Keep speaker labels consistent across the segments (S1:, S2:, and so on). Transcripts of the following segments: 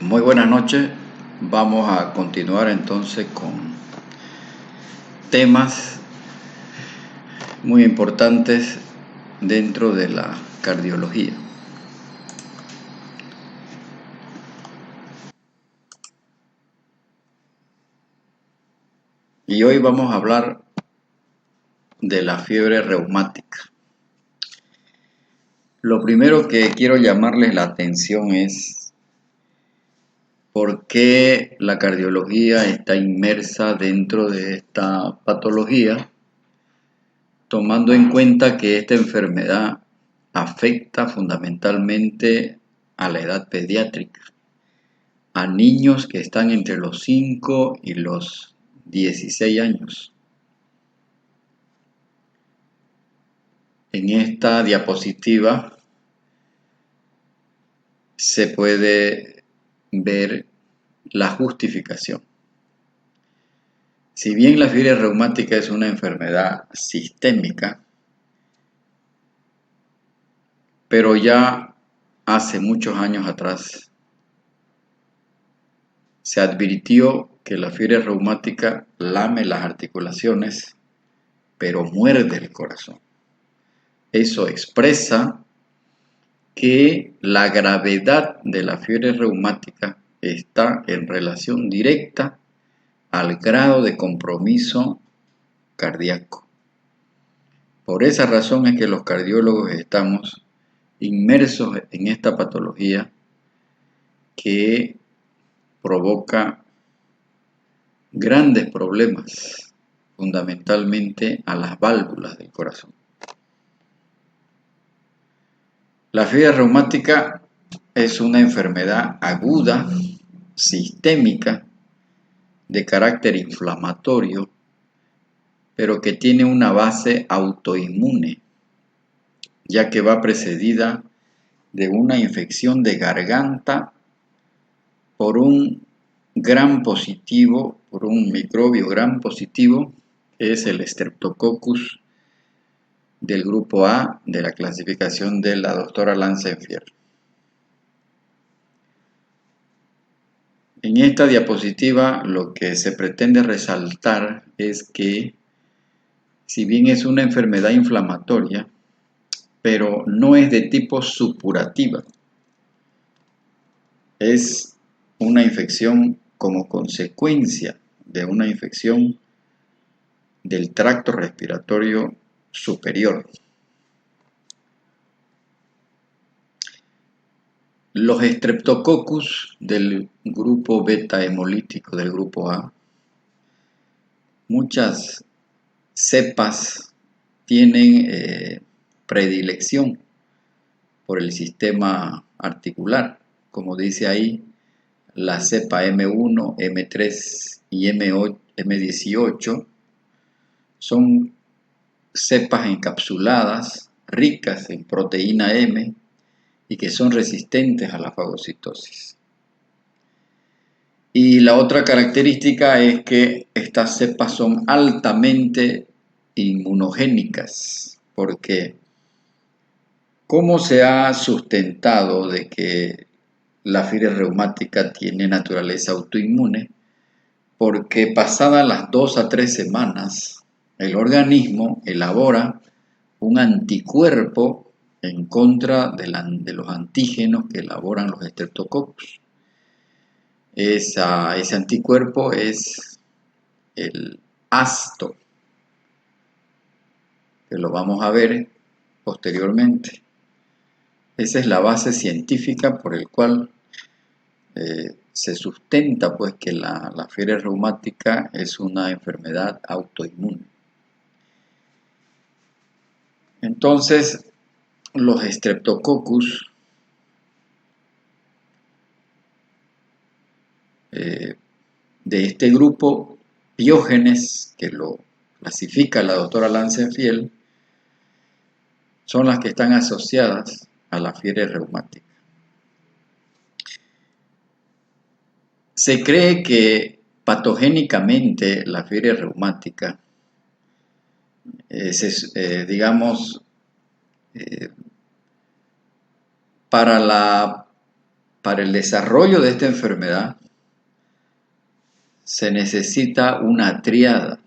S1: Muy buenas noches. Vamos a continuar entonces con temas muy importantes dentro de la cardiología. Y hoy vamos a hablar de la fiebre reumática. Lo primero que quiero llamarles la atención es por qué la cardiología está inmersa dentro de esta patología, tomando en cuenta que esta enfermedad afecta fundamentalmente a la edad pediátrica, a niños que están entre los 5 y los 16 años. En esta diapositiva se puede ver la justificación. Si bien la fiebre reumática es una enfermedad sistémica, pero ya hace muchos años atrás se advirtió que la fiebre reumática lame las articulaciones, pero muerde el corazón. Eso expresa que la gravedad de la fiebre reumática está en relación directa al grado de compromiso cardíaco. Por esa razón es que los cardiólogos estamos inmersos en esta patología que provoca grandes problemas, fundamentalmente a las válvulas del corazón. La fiebre reumática es una enfermedad aguda, sistémica, de carácter inflamatorio, pero que tiene una base autoinmune, ya que va precedida de una infección de garganta por un gran positivo, por un microbio gran positivo, que es el Streptococcus del grupo A de la clasificación de la doctora Lancenfier. En esta diapositiva lo que se pretende resaltar es que si bien es una enfermedad inflamatoria, pero no es de tipo supurativa, es una infección como consecuencia de una infección del tracto respiratorio superior. Los Streptococcus del grupo beta hemolítico del grupo A, muchas cepas tienen predilección por el sistema articular, como dice ahí, la cepa M1, M3 y M18 son cepas encapsuladas, ricas en proteína M y que son resistentes a la fagocitosis. Y la otra característica es que estas cepas son altamente inmunogénicas, porque ¿cómo se ha sustentado de que la fiebre reumática tiene naturaleza autoinmune? Porque pasadas las 2 a 3 semanas, el organismo elabora un anticuerpo en contra de los antígenos que elaboran los estreptococcus. Ese anticuerpo es el ácido, que lo vamos a ver posteriormente. Esa es la base científica por el cual se sustenta pues que la fiebre reumática es una enfermedad autoinmune. Entonces, los Streptococcus de este grupo Piógenes, que lo clasifica la doctora Lancenfiel, son las que están asociadas a la fiebre reumática. Se cree que patogénicamente la fiebre reumática para para el desarrollo de esta enfermedad se necesita una tríada.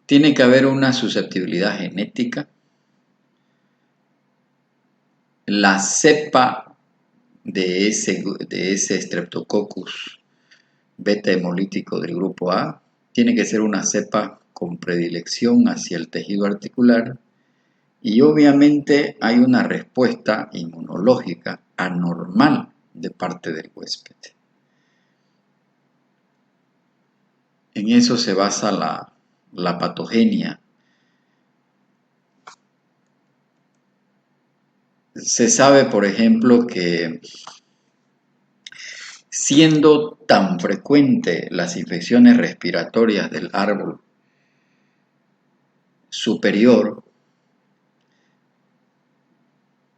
S1: Tiene que haber una susceptibilidad genética, la cepa de ese Streptococcus beta hemolítico del grupo A tiene que ser una cepa con predilección hacia el tejido articular y obviamente hay una respuesta inmunológica anormal de parte del huésped. En eso se basa la patogenia. Se sabe, por ejemplo, que siendo tan frecuente las infecciones respiratorias del árbol superior,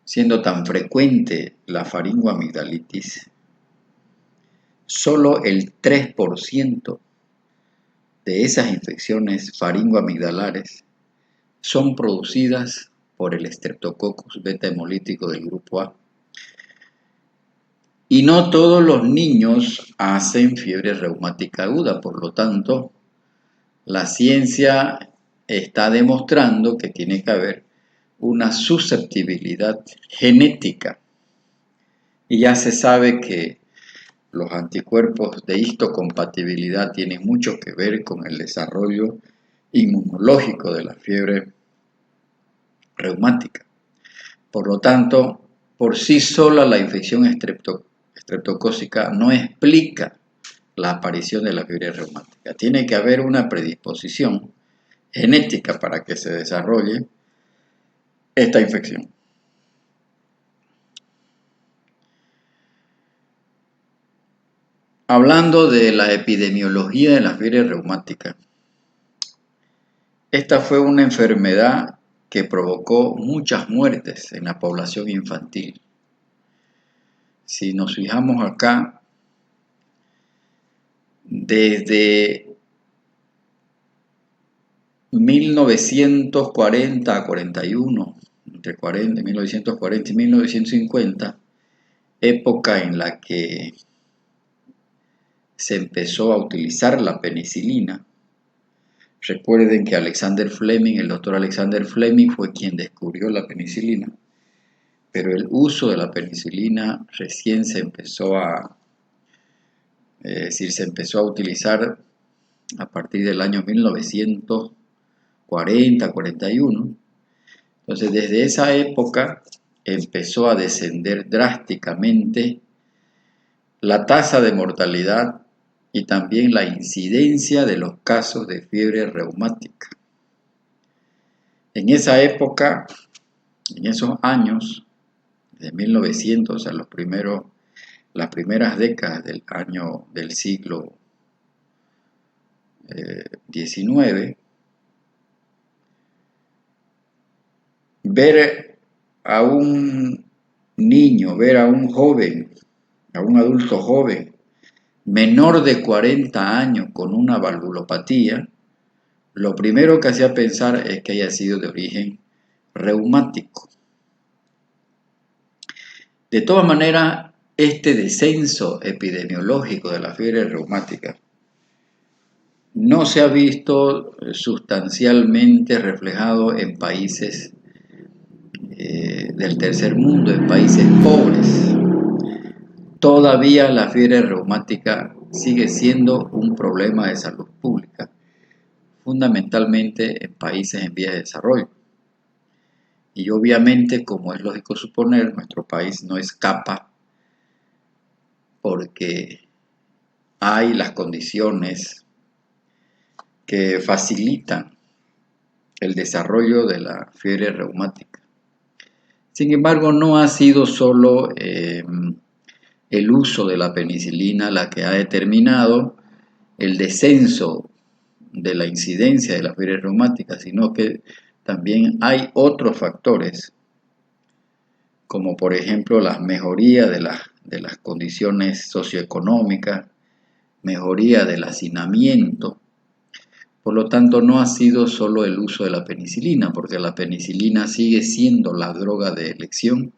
S1: siendo tan frecuente la faringoamigdalitis, solo el 3% de esas infecciones faringoamigdalares son producidas por el Streptococcus beta hemolítico del grupo A. Y no todos los niños hacen fiebre reumática aguda, por lo tanto, la ciencia está demostrando que tiene que haber una susceptibilidad genética. Y ya se sabe que los anticuerpos de histocompatibilidad tienen mucho que ver con el desarrollo inmunológico de la fiebre reumática. Por lo tanto, por sí sola la infección estreptocócica no explica la aparición de la fiebre reumática. Tiene que haber una predisposición genética para que se desarrolle esta infección. Hablando de la epidemiología de la fiebre reumática, esta fue una enfermedad que provocó muchas muertes en la población infantil. Si nos fijamos acá, desde 1940 a 41, entre 1940 y 1950, época en la que se empezó a utilizar la penicilina. Recuerden que el doctor Alexander Fleming fue quien descubrió la penicilina, pero el uso de la penicilina recién se empezó a utilizar a partir del año 1940-41. Entonces, desde esa época empezó a descender drásticamente la tasa de mortalidad y también la incidencia de los casos de fiebre reumática. En esa época, en esos años, de 1900, o sea, las primeras décadas del siglo XIX, ver a un niño, ver a un joven, a un adulto joven, menor de 40 años con una valvulopatía, lo primero que hacía pensar es que haya sido de origen reumático. De todas maneras, este descenso epidemiológico de la fiebre reumática no se ha visto sustancialmente reflejado en países del tercer mundo, en países pobres. Todavía la fiebre reumática sigue siendo un problema de salud pública, fundamentalmente en países en vías de desarrollo. Y obviamente, como es lógico suponer, nuestro país no escapa porque hay las condiciones que facilitan el desarrollo de la fiebre reumática. Sin embargo, no ha sido solo el uso de la penicilina la que ha determinado el descenso de la incidencia de la fiebre reumática, sino que también hay otros factores, como por ejemplo la mejoría de las condiciones socioeconómicas, mejoría del hacinamiento. Por lo tanto, no ha sido solo el uso de la penicilina, porque la penicilina sigue siendo la droga de elección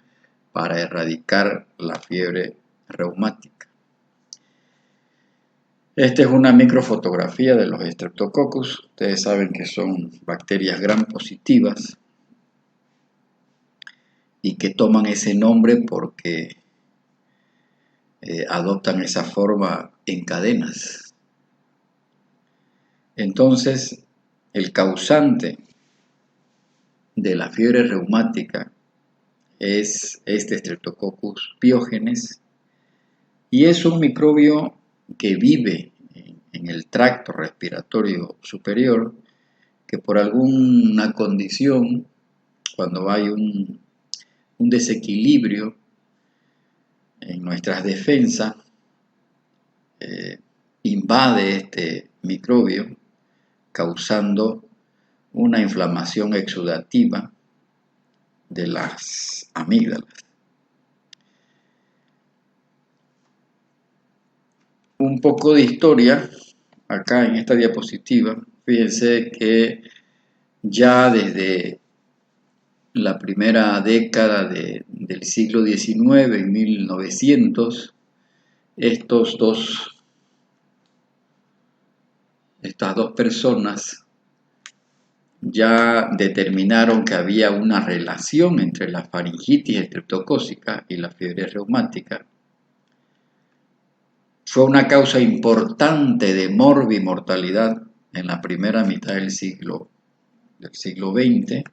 S1: para erradicar la fiebre reumática. Esta es una microfotografía de los Streptococcus. Ustedes saben que son bacterias gram positivas y que toman ese nombre porque adoptan esa forma en cadenas. Entonces, el causante de la fiebre reumática es este Streptococcus pyogenes y es un microbio que vive en el tracto respiratorio superior, que por alguna condición, cuando hay un desequilibrio en nuestras defensas, invade este microbio causando una inflamación exudativa de las amígdalas. Un poco de historia acá en esta diapositiva. Fíjense que ya desde la primera década del siglo XIX, en 1900, estas dos personas ya determinaron que había una relación entre la faringitis estreptocócica y la fiebre reumática. Fue una causa importante de morbimortalidad en la primera mitad del siglo XX,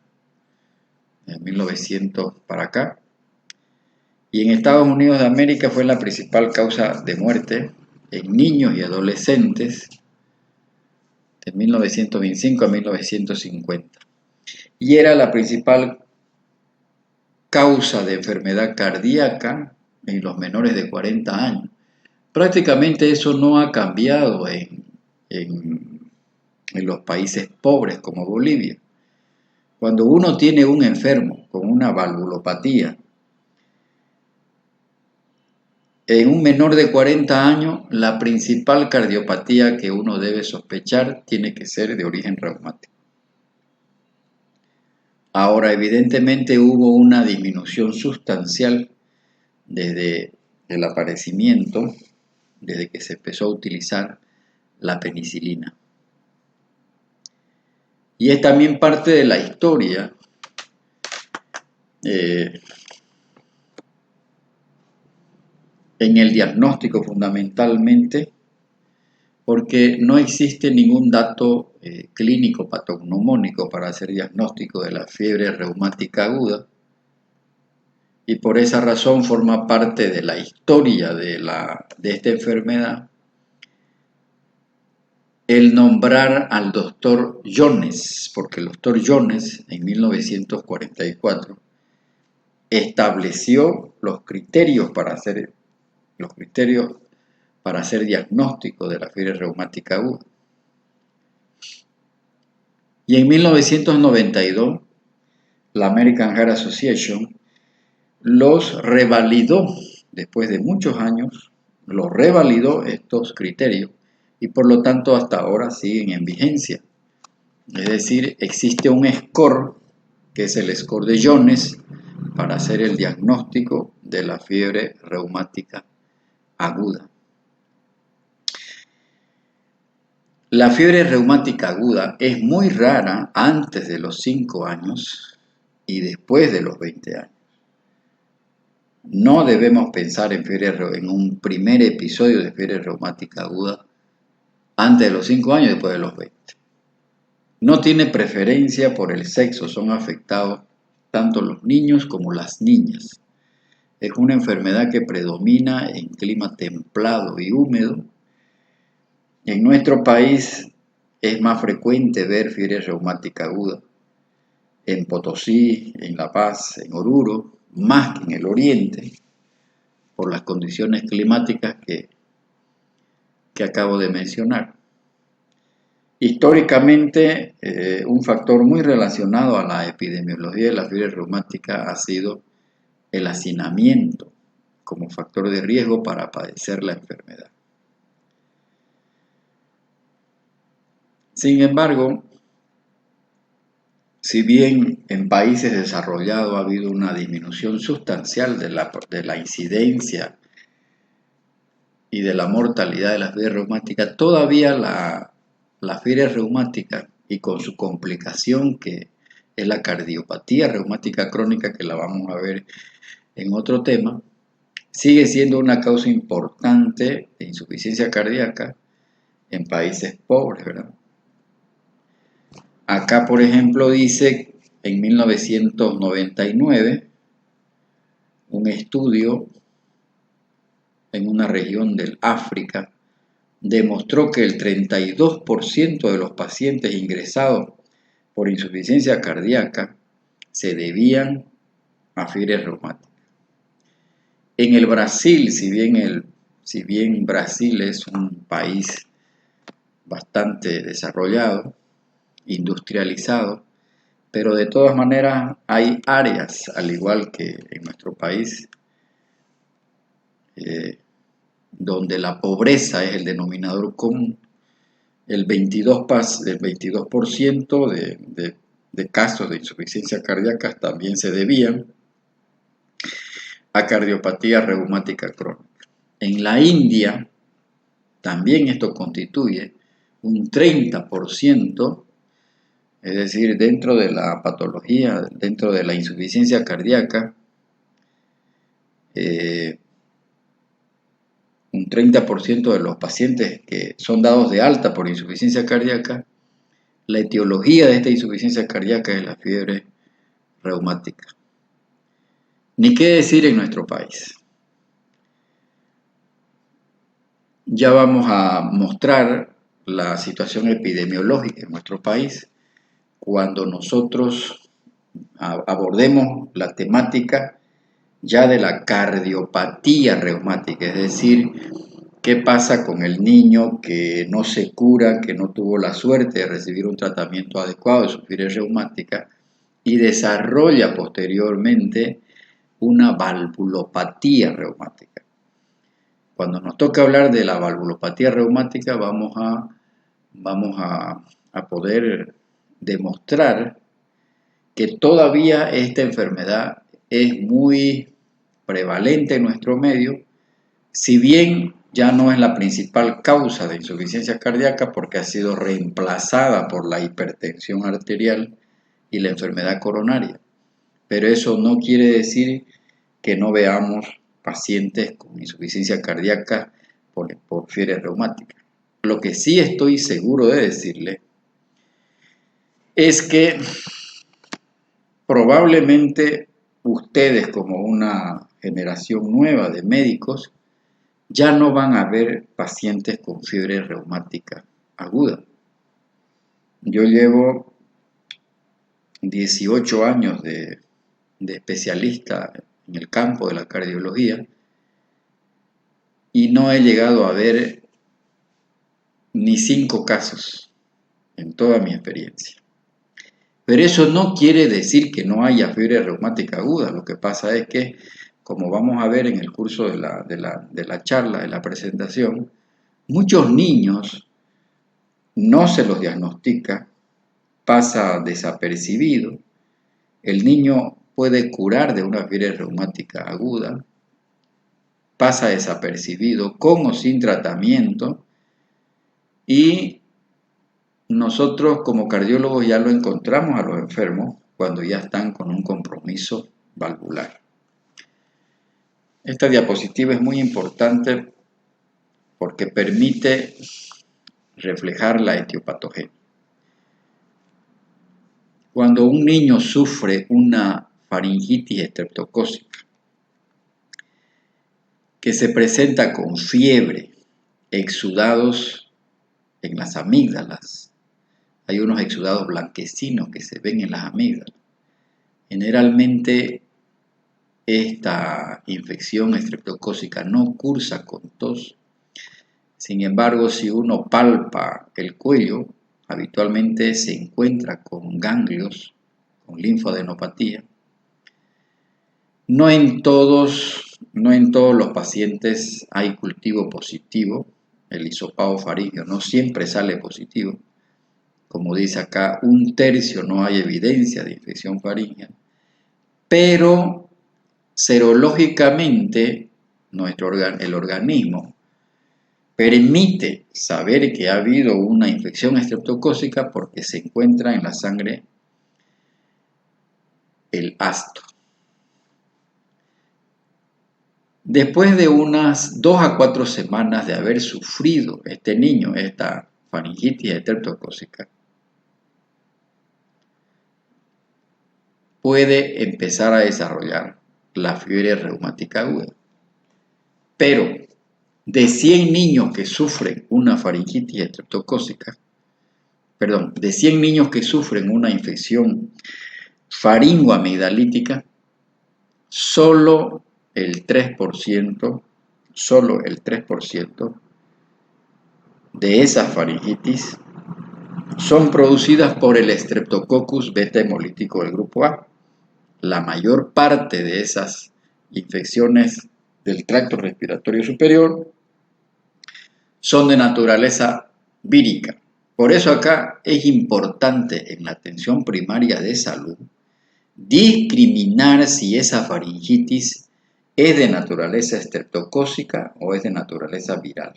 S1: de 1900 para acá. Y en Estados Unidos de América fue la principal causa de muerte en niños y adolescentes de 1925 a 1950. Y era la principal causa de enfermedad cardíaca en los menores de 40 años. Prácticamente eso no ha cambiado en los países pobres como Bolivia. Cuando uno tiene un enfermo con una valvulopatía, en un menor de 40 años, la principal cardiopatía que uno debe sospechar tiene que ser de origen reumático. Ahora, evidentemente hubo una disminución sustancial desde el aparecimiento, desde que se empezó a utilizar la penicilina. Y es también parte de la historia en el diagnóstico fundamentalmente, porque no existe ningún dato clínico patognomónico para hacer diagnóstico de la fiebre reumática aguda, y por esa razón forma parte de la historia de esta enfermedad el nombrar al doctor Jones, porque el doctor Jones en 1944 estableció los criterios para hacer diagnóstico de la fiebre reumática aguda. Y en 1992, la American Heart Association los revalidó, después de muchos años, los revalidó estos criterios y por lo tanto hasta ahora siguen en vigencia. Es decir, existe un score, que es el score de Jones, para hacer el diagnóstico de la fiebre reumática aguda. La fiebre reumática aguda es muy rara antes de los 5 años y después de los 20 años. No debemos pensar en un primer episodio de fiebre reumática aguda antes de los 5 años y después de los 20. No tiene preferencia por el sexo, son afectados tanto los niños como las niñas. Es una enfermedad que predomina en clima templado y húmedo. En nuestro país es más frecuente ver fiebre reumática aguda en Potosí, en La Paz, en Oruro, más que en el oriente, por las condiciones climáticas que acabo de mencionar. Históricamente, un factor muy relacionado a la epidemiología de la fiebre reumática ha sido el hacinamiento como factor de riesgo para padecer la enfermedad. Sin embargo, Si bien en países desarrollados ha habido una disminución sustancial de la incidencia y de la mortalidad de las fiebre reumáticas, todavía la fiebre reumática y con su complicación que es la cardiopatía reumática crónica, que la vamos a ver en otro tema, sigue siendo una causa importante de insuficiencia cardíaca en países pobres, ¿verdad? Acá, por ejemplo, dice en 1999, un estudio en una región del África demostró que el 32% de los pacientes ingresados por insuficiencia cardíaca se debían a fiebre reumática. En el Brasil, si bien Brasil es un país bastante desarrollado, industrializado, pero de todas maneras hay áreas, al igual que en nuestro país, donde la pobreza es el denominador común. El 22% de casos de insuficiencia cardíaca también se debían a cardiopatía reumática crónica. En la India también esto constituye un 30%, es decir, dentro de la patología, dentro de la insuficiencia cardíaca, un 30% de los pacientes que son dados de alta por insuficiencia cardíaca, la etiología de esta insuficiencia cardíaca es la fiebre reumática. Ni qué decir en nuestro país. Ya vamos a mostrar la situación epidemiológica en nuestro país cuando nosotros abordemos la temática ya de la cardiopatía reumática, es decir, qué pasa con el niño que no se cura, que no tuvo la suerte de recibir un tratamiento adecuado de su fiebre reumática y desarrolla posteriormente una valvulopatía reumática. Cuando nos toca hablar de la valvulopatía reumática vamos a poder demostrar que todavía esta enfermedad es muy prevalente en nuestro medio, si bien ya no es la principal causa de insuficiencia cardíaca porque ha sido reemplazada por la hipertensión arterial y la enfermedad coronaria. Pero eso no quiere decir que no veamos pacientes con insuficiencia cardíaca por fiebre reumática. Lo que sí estoy seguro de decirle es que probablemente ustedes, como una generación nueva de médicos, ya no van a ver pacientes con fiebre reumática aguda. Yo llevo 18 años de especialista en el campo de la cardiología y no he llegado a ver ni 5 casos en toda mi experiencia. Pero eso no quiere decir que no haya fiebre reumática aguda. Lo que pasa es que, como vamos a ver en el curso de la charla, de la presentación, muchos niños no se los diagnostica, pasa desapercibido. El niño puede curar de una fiebre reumática aguda, pasa desapercibido con o sin tratamiento y nosotros como cardiólogos ya lo encontramos a los enfermos cuando ya están con un compromiso valvular. Esta diapositiva es muy importante porque permite reflejar la etiopatogenia. Cuando un niño sufre una faringitis estreptocócica que se presenta con fiebre, exudados en las amígdalas, hay unos exudados blanquecinos que se ven en las amígdalas. Generalmente esta infección estreptocócica no cursa con tos. Sin embargo, si uno palpa el cuello, habitualmente se encuentra con ganglios, con linfadenopatía. No en todos los pacientes hay cultivo positivo. El hisopado faríngeo no siempre sale positivo. como dice acá, 1/3 no hay evidencia de infección faríngea, pero serológicamente el organismo permite saber que ha habido una infección estreptocócica porque se encuentra en la sangre el ácido. Después de unas 2 a 4 semanas de haber sufrido este niño esta faringitis estreptocócica, puede empezar a desarrollar la fiebre reumática aguda. Pero de 100 niños que sufren una faringitis estreptocócica, de 100 niños que sufren una infección faringoamigdalítica, solo el 3% de esas faringitis son producidas por el Streptococcus beta hemolítico del grupo A. La mayor parte de esas infecciones del tracto respiratorio superior son de naturaleza vírica. Por eso acá es importante en la atención primaria de salud discriminar si esa faringitis es de naturaleza estreptocócica o es de naturaleza viral.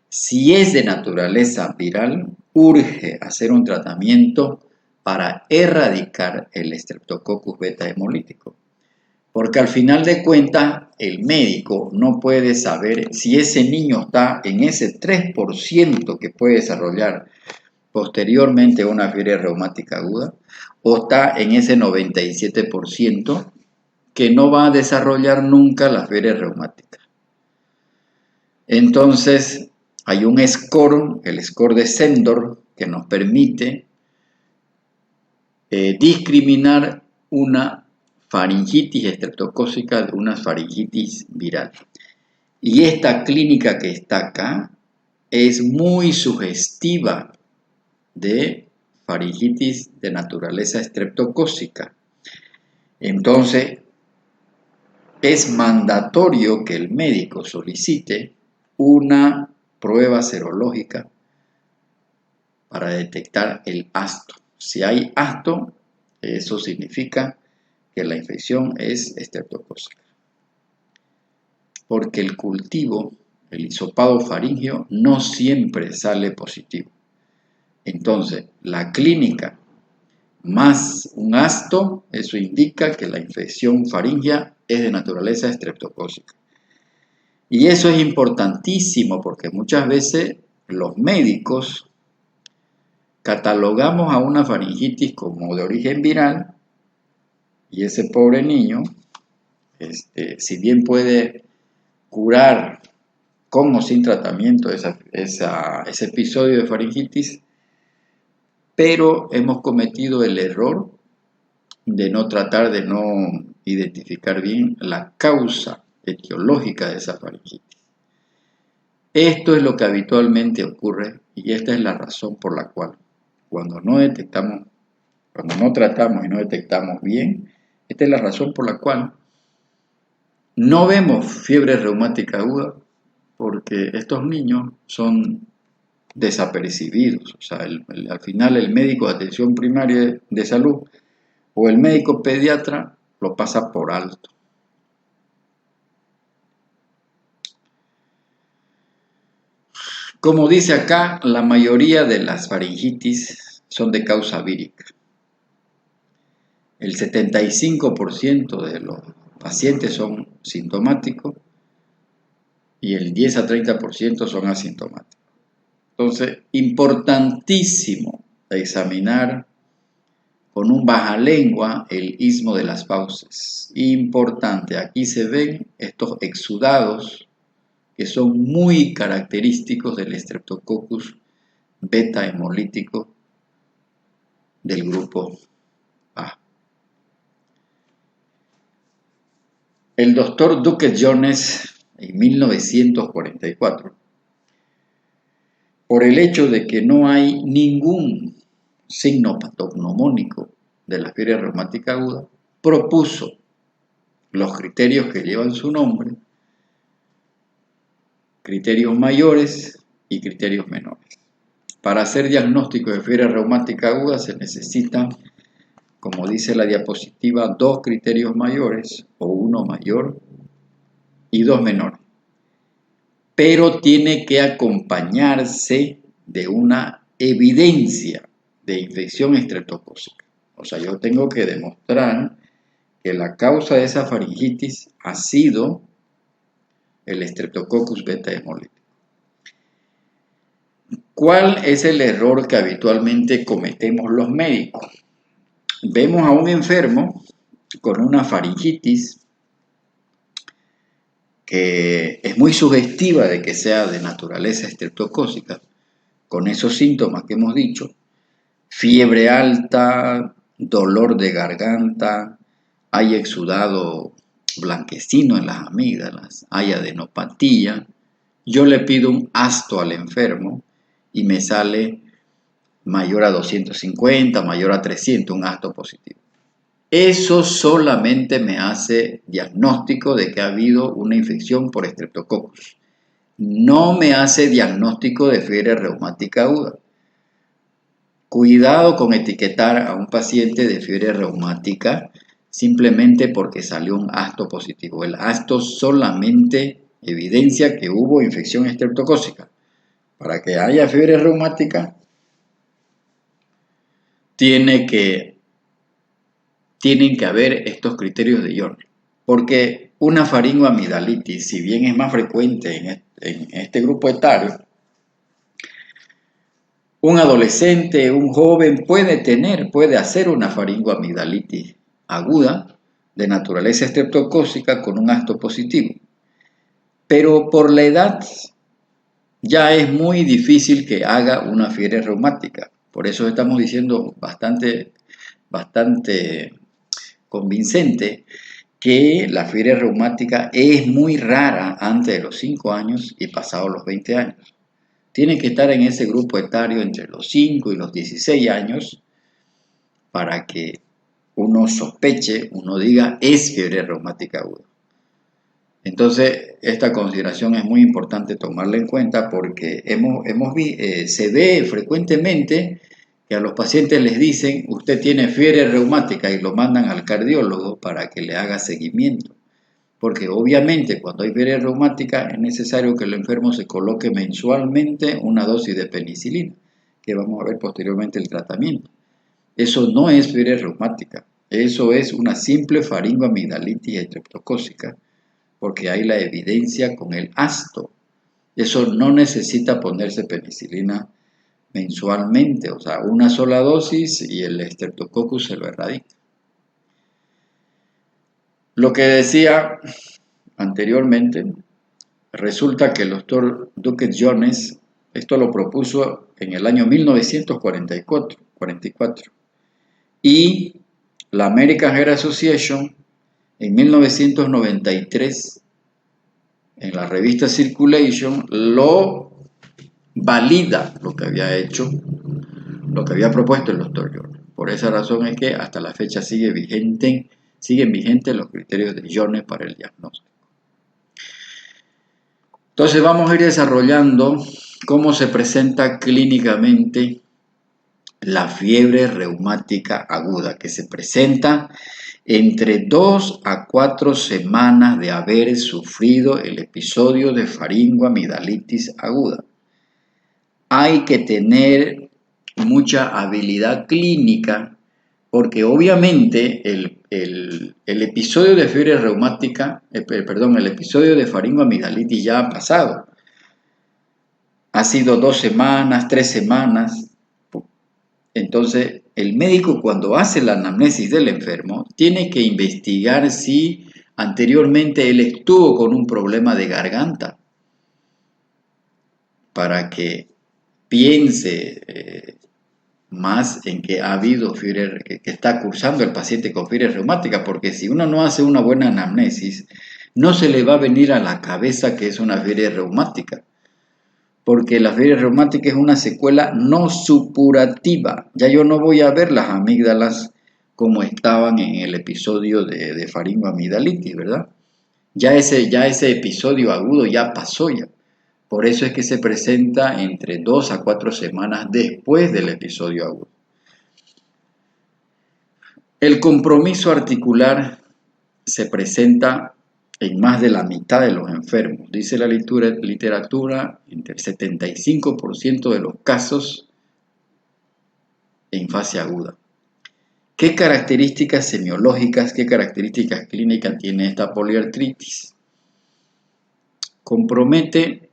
S1: Si es de naturaleza viral, urge hacer un tratamiento para erradicar el Streptococcus beta hemolítico. Porque al final de cuentas, el médico no puede saber si ese niño está en ese 3% que puede desarrollar posteriormente una fiebre reumática aguda o está en ese 97% que no va a desarrollar nunca la fiebre reumática. Entonces, hay un score, el score de Sendor, que nos permite discriminar una faringitis estreptocócica de una faringitis viral. Y esta clínica que está acá es muy sugestiva de faringitis de naturaleza estreptocócica. Entonces, es mandatorio que el médico solicite una prueba serológica para detectar el ácido. Si hay ácido, eso significa que la infección es estreptocócica. Porque el cultivo, el hisopado faríngeo, no siempre sale positivo. Entonces, la clínica más un ácido, eso indica que la infección faríngea es de naturaleza estreptocócica. Y eso es importantísimo porque muchas veces los médicos catalogamos a una faringitis como de origen viral y ese pobre niño, si bien puede curar con o sin tratamiento ese episodio de faringitis, pero hemos cometido el error de no tratar de no identificar bien la causa etiológica de esa faringitis. Esto es lo que habitualmente ocurre y esta es la razón por la cual cuando no tratamos y no detectamos bien, esta es la razón por la cual no vemos fiebre reumática aguda, porque estos niños son desapercibidos. O sea, al final el médico de atención primaria de salud o el médico pediatra lo pasa por alto. Como dice acá, la mayoría de las faringitis son de causa vírica. El 75% de los pacientes son sintomáticos y el 10 a 30% son asintomáticos. Entonces, importantísimo examinar con un bajalengua el istmo de las fauces. Importante, aquí se ven estos exudados que son muy característicos del Streptococcus beta hemolítico del grupo A. El doctor Duquette Jones, en 1944, por el hecho de que no hay ningún signo patognomónico de la fiebre reumática aguda, propuso los criterios que llevan su nombre, criterios mayores y criterios menores. Para hacer diagnóstico de fiebre reumática aguda se necesitan, como dice la diapositiva, 2 criterios mayores, o uno mayor y 2 menores. Pero tiene que acompañarse de una evidencia de infección estreptocócica. O sea, yo tengo que demostrar que la causa de esa faringitis ha sido el Streptococcus beta hemolítico. ¿Cuál es el error que habitualmente cometemos los médicos? Vemos a un enfermo con una faringitis que es muy sugestiva de que sea de naturaleza estreptocócica, con esos síntomas que hemos dicho: fiebre alta, dolor de garganta, hay exudado blanquecino en las amígdalas, hay adenopatía. Yo le pido un asto al enfermo y me sale mayor a 250, mayor a 300, un asto positivo. Eso solamente me hace diagnóstico de que ha habido una infección por Streptococcus. No me hace diagnóstico de fiebre reumática aguda. Cuidado con etiquetar a un paciente de fiebre reumática simplemente porque salió un asto positivo. El asto solamente evidencia que hubo infección estreptocócica. Para que haya fiebre reumática, tienen que haber estos criterios de Jones. Porque una faringoamigdalitis, si bien es más frecuente en este grupo etario, un adolescente, un joven puede hacer una faringoamigdalitis aguda de naturaleza estreptocócica con un asto positivo. Pero por la edad ya es muy difícil que haga una fiebre reumática. Por eso estamos diciendo bastante convincente que la fiebre reumática es muy rara antes de los 5 años y pasados los 20 años. Tiene que estar en ese grupo etario entre los 5 y los 16 años para que uno sospeche, uno diga, es fiebre reumática aguda. Entonces, esta consideración es muy importante tomarla en cuenta porque se ve frecuentemente que a los pacientes les dicen: usted tiene fiebre reumática, y lo mandan al cardiólogo para que le haga seguimiento. Porque obviamente cuando hay fiebre reumática es necesario que el enfermo se coloque mensualmente una dosis de penicilina, que vamos a ver posteriormente el tratamiento. Eso no es fiebre reumática, eso es una simple faringoamigdalitis estreptocócica, porque hay la evidencia con el asto. Eso no necesita ponerse penicilina mensualmente, o sea, una sola dosis y el Streptococcus se lo erradica. Lo que decía anteriormente, resulta que el doctor Duquesne-Jones esto lo propuso en el año 1944 y la American Heart Association en 1993 en la revista Circulation lo valida lo que había hecho, lo que había propuesto el doctor Jones. Por esa razón es que hasta la fecha siguen vigentes los criterios de Jones para el diagnóstico. Entonces vamos a ir desarrollando cómo se presenta clínicamente la fiebre reumática aguda, que se presenta entre 2 a 4 semanas de haber sufrido el episodio de faringoamigdalitis aguda. Hay que tener mucha habilidad clínica porque obviamente el episodio de fiebre reumática, el episodio de faringoamigdalitis ya ha pasado. Ha sido 2 semanas, 3 semanas. Entonces, el médico cuando hace la anamnesis del enfermo tiene que investigar si anteriormente él estuvo con un problema de garganta para que piense más en que ha habido fiebre, que está cursando el paciente con fiebre reumática, porque si uno no hace una buena anamnesis, no se le va a venir a la cabeza que es una fiebre reumática, porque la fiebre reumática es una secuela no supurativa. Ya yo no voy a ver las amígdalas como estaban en el episodio de faringoamigdalitis, ¿verdad? Ya ese episodio agudo ya pasó ya. Por eso es que se presenta entre 2 a 4 semanas después del episodio agudo. El compromiso articular se presenta en más de la mitad de los enfermos. Dice la literatura, entre el 75% de los casos en fase aguda. ¿Qué características semiológicas, qué características clínicas tiene esta poliartritis? Compromete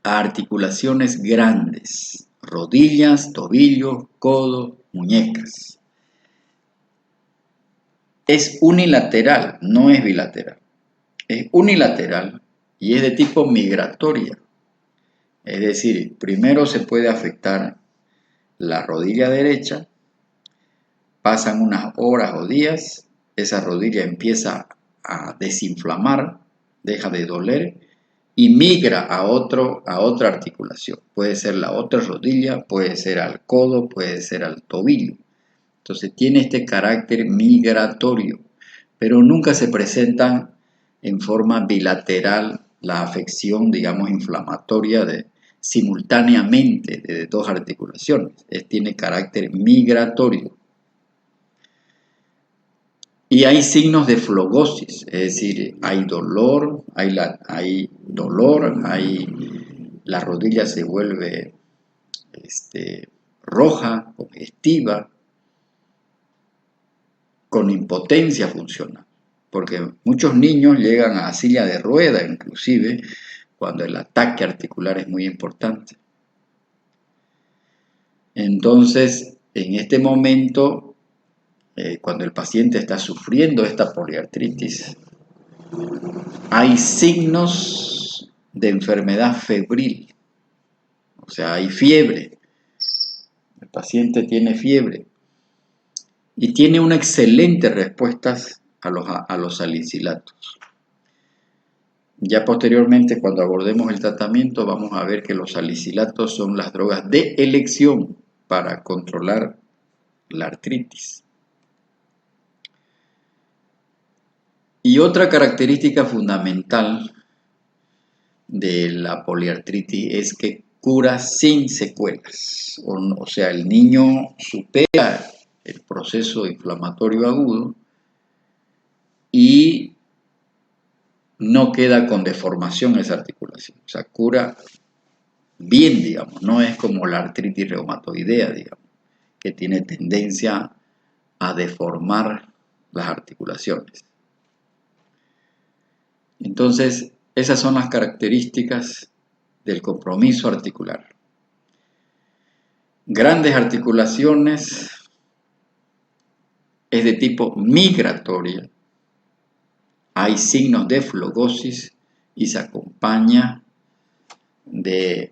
S1: a articulaciones grandes, rodillas, tobillos, codos, muñecas. Es unilateral, no es bilateral. Es unilateral y es de tipo migratoria. Es decir, primero se puede afectar la rodilla derecha, pasan unas horas o días, esa rodilla empieza a desinflamar, deja de doler y migra a otra articulación. Puede ser la otra rodilla, puede ser al codo, puede ser al tobillo. Entonces tiene este carácter migratorio, pero nunca se presentan en forma bilateral la afección, digamos, inflamatoria simultáneamente de dos articulaciones. Tiene carácter migratorio. Y hay signos de flogosis, es decir, hay dolor, la rodilla se vuelve roja, congestiva, con impotencia funcional, porque muchos niños llegan a silla de rueda inclusive cuando el ataque articular es muy importante. Entonces, en este momento, cuando el paciente está sufriendo esta poliartritis, hay signos de enfermedad febril, o sea, hay fiebre, el paciente tiene fiebre y tiene una excelente respuesta a los salicilatos. Ya posteriormente, cuando abordemos el tratamiento, vamos a ver que los salicilatos son las drogas de elección para controlar la artritis. Y otra característica fundamental de la poliartritis es que cura sin secuelas. O sea, el niño supera el proceso inflamatorio agudo y no queda con deformación esa articulación. O sea, cura bien, digamos. No es como la artritis reumatoidea, digamos, que tiene tendencia a deformar las articulaciones. Entonces, esas son las características del compromiso articular. Grandes articulaciones, es de tipo migratoria, hay signos de flogosis y se acompaña del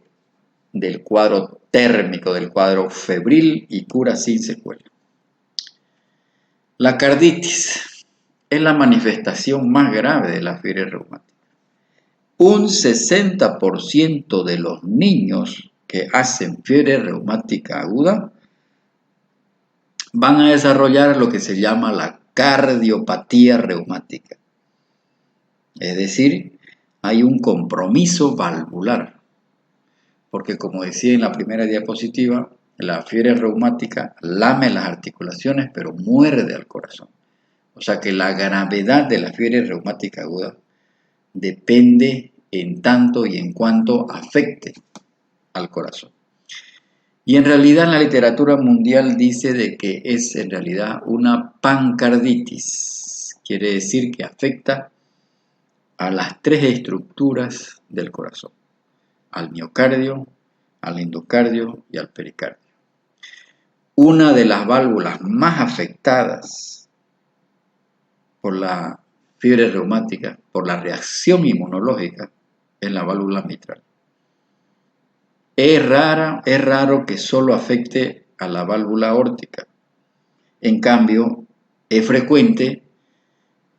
S1: cuadro térmico, del cuadro febril y cura sin secuela. La carditis es la manifestación más grave de la fiebre reumática. Un 60% de los niños que hacen fiebre reumática aguda van a desarrollar lo que se llama la cardiopatía reumática. Es decir, hay un compromiso valvular, porque como decía en la primera diapositiva, la fiebre reumática lame las articulaciones pero muerde al corazón. O sea que la gravedad de la fiebre reumática aguda depende en tanto y en cuanto afecte al corazón. Y en realidad en la literatura mundial dice de que es en realidad una pancarditis. Quiere decir que afecta a las tres estructuras del corazón, al miocardio, al endocardio y al pericardio. Una de las válvulas más afectadas por la fiebre reumática, por la reacción inmunológica, es la válvula mitral. Es raro que solo afecte a la válvula aórtica. En cambio, es frecuente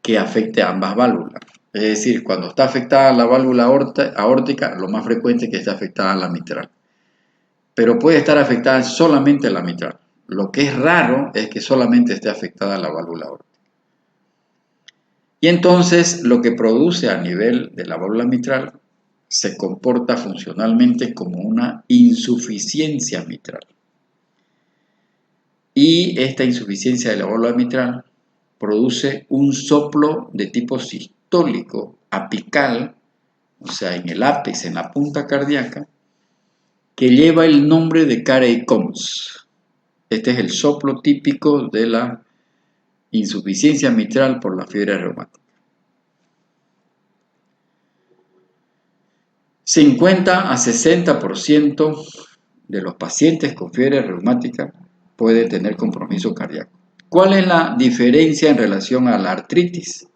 S1: que afecte a ambas válvulas. Es decir, cuando está afectada la válvula aórtica, lo más frecuente es que esté afectada la mitral. Pero puede estar afectada solamente la mitral. Lo que es raro es que solamente esté afectada la válvula aórtica. Y entonces lo que produce a nivel de la válvula mitral se comporta funcionalmente como una insuficiencia mitral. Y esta insuficiencia de la válvula mitral produce un soplo de tipo sistólico apical, o sea, en el ápice, en la punta cardíaca, que lleva el nombre de Carey-Combs. Este es el soplo típico de la insuficiencia mitral por la fiebre reumática. 50 a 60% de los pacientes con fiebre reumática pueden tener compromiso cardíaco. ¿Cuál es la diferencia en relación a la artritis?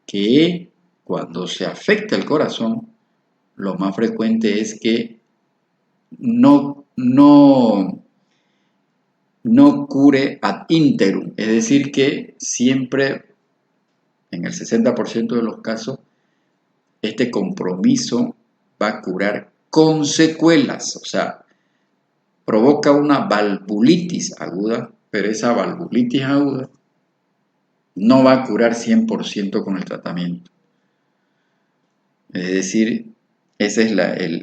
S1: Que cuando se afecta el corazón, lo más frecuente es que no cure ad interum, es decir, que siempre, en el 60% de los casos, este compromiso va a curar con secuelas, o sea, provoca una valvulitis aguda, pero esa valvulitis aguda no va a curar 100% con el tratamiento. Es decir, esa es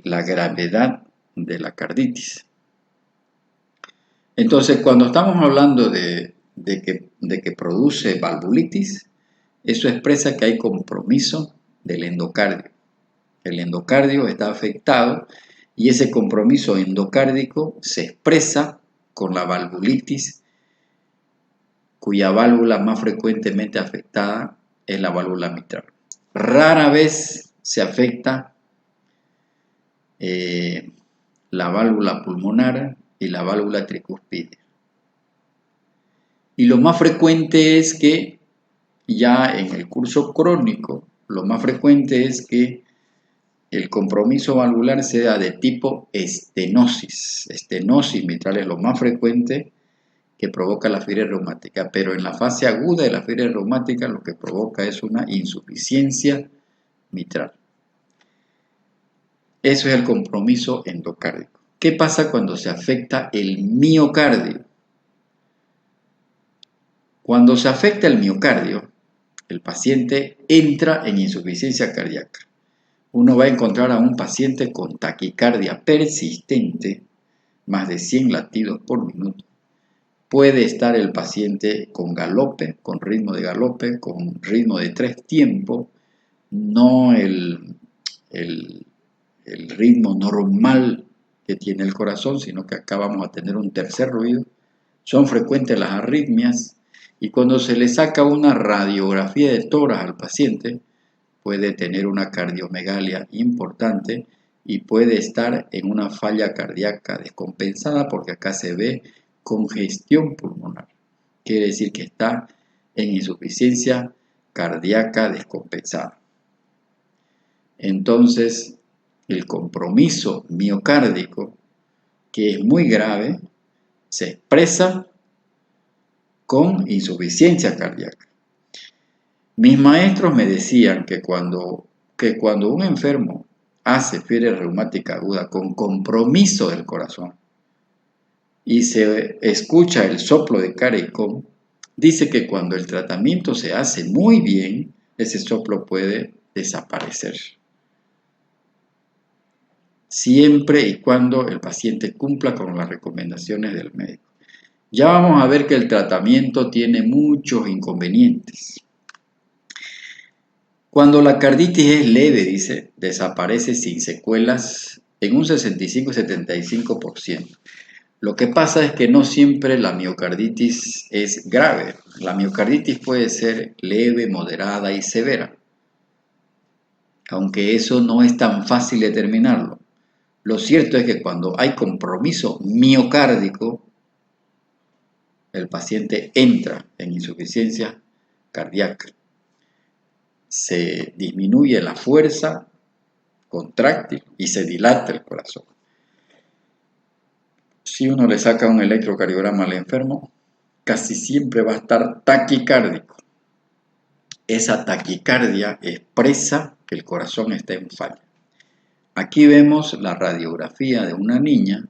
S1: la gravedad de la carditis. Entonces, cuando estamos hablando de que produce valvulitis, eso expresa que hay compromiso del endocardio. El endocardio está afectado y ese compromiso endocárdico se expresa con la valvulitis, cuya válvula más frecuentemente afectada es la válvula mitral. Rara vez se afecta la válvula pulmonar y la válvula tricúspide. Y lo más frecuente es que ya en el curso crónico, lo más frecuente es que el compromiso valvular sea de tipo estenosis. Estenosis mitral es lo más frecuente que provoca la fiebre reumática, pero en la fase aguda de la fiebre reumática lo que provoca es una insuficiencia mitral. Eso es el compromiso endocárdico. ¿Qué pasa cuando se afecta el miocardio? Cuando se afecta el miocardio, el paciente entra en insuficiencia cardíaca. Uno va a encontrar a un paciente con taquicardia persistente, más de 100 latidos por minuto. Puede estar el paciente con galope, con ritmo de galope, con ritmo de 3 tiempos, no el ritmo normal que tiene el corazón, sino que acá vamos a tener un tercer ruido. Son frecuentes las arritmias y cuando se le saca una radiografía de tórax al paciente, puede tener una cardiomegalia importante y puede estar en una falla cardíaca descompensada porque acá se ve congestión pulmonar. Quiere decir que está en insuficiencia cardíaca descompensada. Entonces, el compromiso miocárdico, que es muy grave, se expresa con insuficiencia cardíaca. Mis maestros me decían que cuando un enfermo hace fiebre reumática aguda con compromiso del corazón y se escucha el soplo de Carey-Combs, dice que cuando el tratamiento se hace muy bien, ese soplo puede desaparecer. Siempre y cuando el paciente cumpla con las recomendaciones del médico. Ya vamos a ver que el tratamiento tiene muchos inconvenientes. Cuando la carditis es leve, dice, desaparece sin secuelas en un 65-75%. Lo que pasa es que no siempre la miocarditis es grave. La miocarditis puede ser leve, moderada y severa, aunque eso no es tan fácil determinarlo. Lo cierto es que cuando hay compromiso miocárdico, el paciente entra en insuficiencia cardíaca. Se disminuye la fuerza contráctil y se dilata el corazón. Si uno le saca un electrocardiograma al enfermo, casi siempre va a estar taquicárdico. Esa taquicardia expresa que el corazón está en falla. Aquí vemos la radiografía de una niña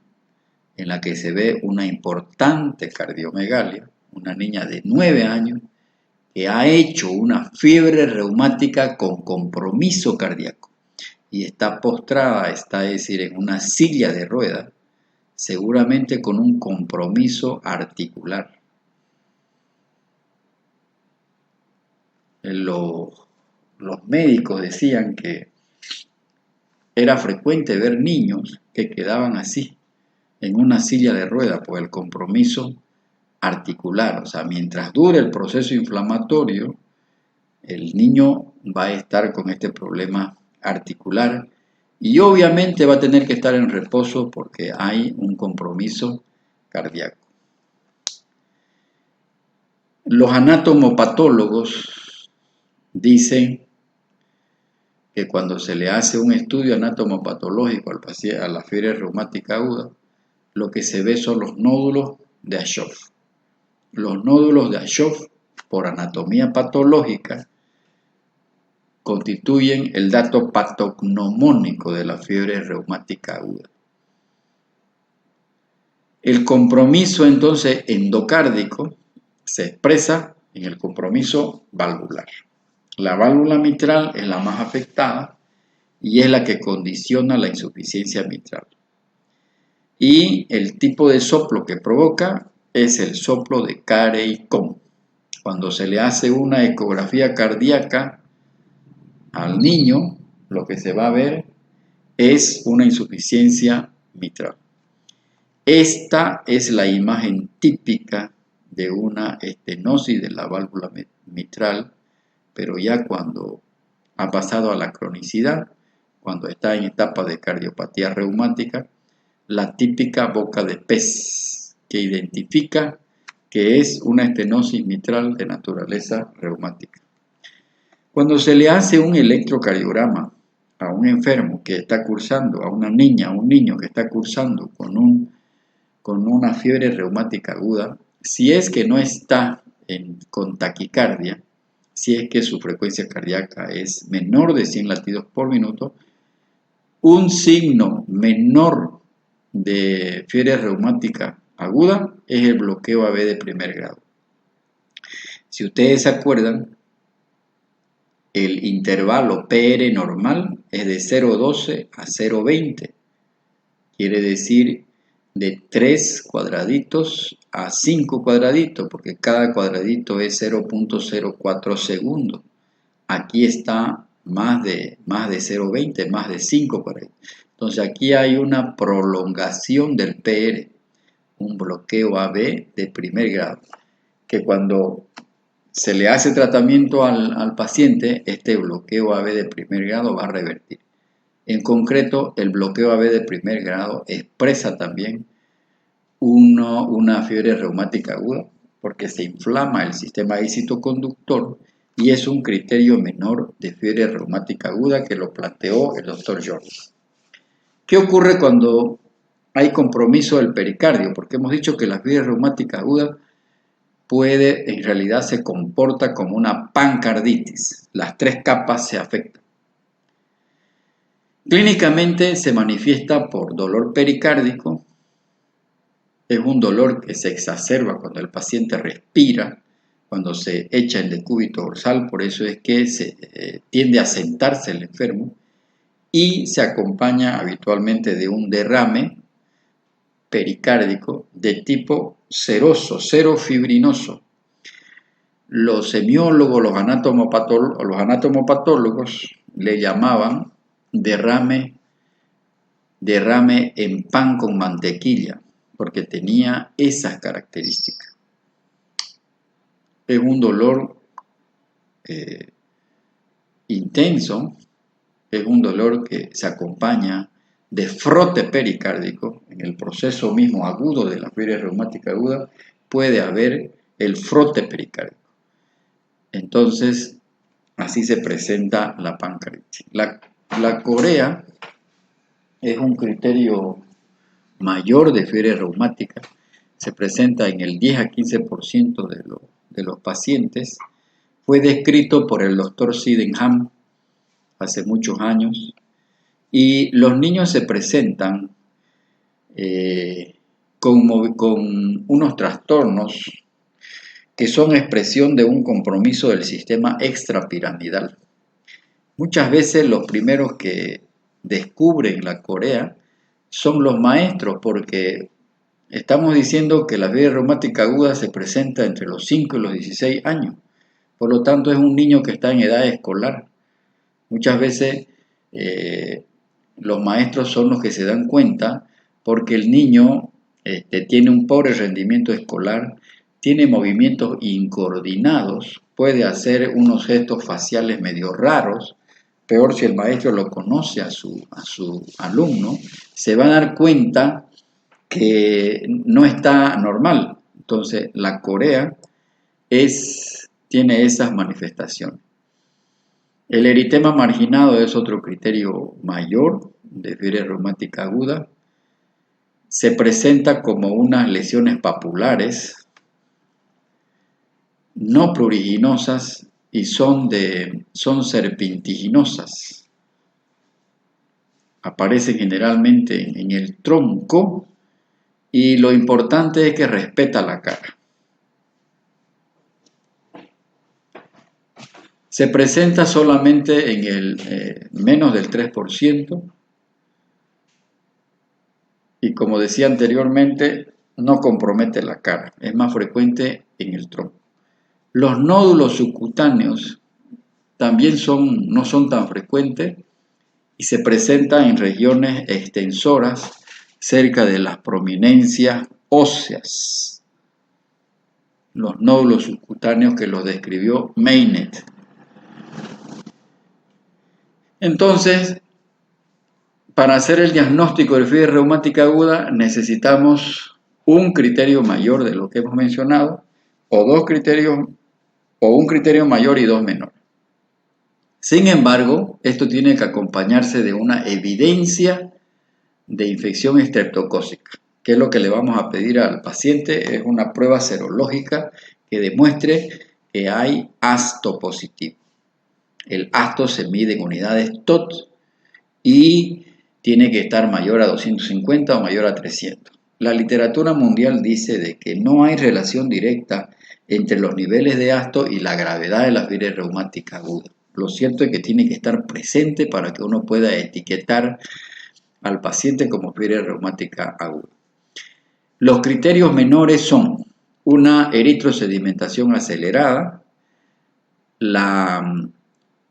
S1: en la que se ve una importante cardiomegalia, una niña de 9 años que ha hecho una fiebre reumática con compromiso cardíaco y está postrada, está es decir, en una silla de ruedas, seguramente con un compromiso articular. Los médicos decían que era frecuente ver niños que quedaban así, en una silla de ruedas, por el compromiso articular. O sea, mientras dure el proceso inflamatorio, el niño va a estar con este problema articular y obviamente va a tener que estar en reposo porque hay un compromiso cardíaco. Los anatomopatólogos dicen que cuando se le hace un estudio anatomopatológico al paciente, a la fiebre reumática aguda, lo que se ve son los nódulos de Aschoff. Los nódulos de Aschoff, por anatomía patológica, constituyen el dato patognomónico de la fiebre reumática aguda. El compromiso entonces endocárdico se expresa en el compromiso valvular. La válvula mitral es la más afectada y es la que condiciona la insuficiencia mitral. Y el tipo de soplo que provoca es el soplo de Carey-Cohn. Cuando se le hace una ecografía cardíaca al niño, lo que se va a ver es una insuficiencia mitral. Esta es la imagen típica de una estenosis de la válvula mitral, pero ya cuando ha pasado a la cronicidad, cuando está en etapa de cardiopatía reumática, la típica boca de pez que identifica que es una estenosis mitral de naturaleza reumática. Cuando se le hace un electrocardiograma a un enfermo que está cursando, a una niña, a un niño que está cursando con una fiebre reumática aguda, si es que no está con taquicardia, si es que su frecuencia cardíaca es menor de 100 latidos por minuto, un signo menor de fiebre reumática aguda es el bloqueo AB de primer grado. Si ustedes se acuerdan, el intervalo PR normal es de 0,12 a 0,20. Quiere decir de 3 cuadraditos a 5 cuadraditos, porque cada cuadradito es 0.04 segundos. Aquí está más de 0,20, más de 5 cuadraditos. Entonces aquí hay una prolongación del PR, un bloqueo AB de primer grado, que cuando se le hace tratamiento al paciente, este bloqueo AB de primer grado va a revertir. En concreto, el bloqueo AB de primer grado expresa también una fiebre reumática aguda, porque se inflama el sistema incitoconductor y es un criterio menor de fiebre reumática aguda que lo planteó el doctor Jordan. ¿Qué ocurre cuando hay compromiso del pericardio? Porque hemos dicho que la fiebre reumática aguda en realidad se comporta como una pancarditis. Las 3 capas se afectan. Clínicamente se manifiesta por dolor pericárdico. Es un dolor que se exacerba cuando el paciente respira, cuando se echa el decúbito dorsal, por eso es que se tiende a sentarse el enfermo, y se acompaña habitualmente de un derrame pericárdico de tipo seroso, serofibrinoso. Los semiólogos, los anatomopatólogos le llamaban derrame en pan con mantequilla, porque tenía esas características. Es un dolor intenso, es un dolor que se acompaña de frote pericárdico. En el proceso mismo agudo de la fiebre reumática aguda puede haber el frote pericárdico. Entonces, así se presenta la pancarditis. La corea es un criterio mayor de fiebre reumática. Se presenta en el 10 a 15% de los pacientes. Fue descrito por el doctor Sydenham hace muchos años. Y los niños se presentan con unos trastornos que son expresión de un compromiso del sistema extrapiramidal. Muchas veces los primeros que descubren la corea son los maestros, porque estamos diciendo que la fiebre reumática aguda se presenta entre los 5 y los 16 años. Por lo tanto, es un niño que está en edad escolar. Muchas veces los maestros son los que se dan cuenta porque el niño tiene un pobre rendimiento escolar, tiene movimientos incoordinados, puede hacer unos gestos faciales medio raros. Peor si el maestro lo conoce a su alumno, se va a dar cuenta que no está normal. Entonces, la corea tiene esas manifestaciones. El eritema marginado es otro criterio mayor de fiebre reumática aguda. Se presenta como unas lesiones papulares no pruriginosas y son serpentiginosas. Aparecen generalmente en el tronco y lo importante es que respeta la cara. Se presenta solamente en el menos del 3% y, como decía anteriormente, no compromete la cara, es más frecuente en el tronco. Los nódulos subcutáneos también no son tan frecuentes y se presentan en regiones extensoras cerca de las prominencias óseas. Los nódulos subcutáneos que los describió Maynard. Entonces, para hacer el diagnóstico de fiebre reumática aguda necesitamos un criterio mayor de lo que hemos mencionado, o un criterio mayor y dos menores. Sin embargo, esto tiene que acompañarse de una evidencia de infección estreptocócica, que es lo que le vamos a pedir al paciente, es una prueba serológica que demuestre que hay asto positivo. El asto se mide en unidades TOT y tiene que estar mayor a 250 o mayor a 300. La literatura mundial dice de que no hay relación directa entre los niveles de asto y la gravedad de la fiebre reumática aguda. Lo cierto es que tiene que estar presente para que uno pueda etiquetar al paciente como fiebre reumática aguda. Los criterios menores son una eritrosedimentación acelerada, la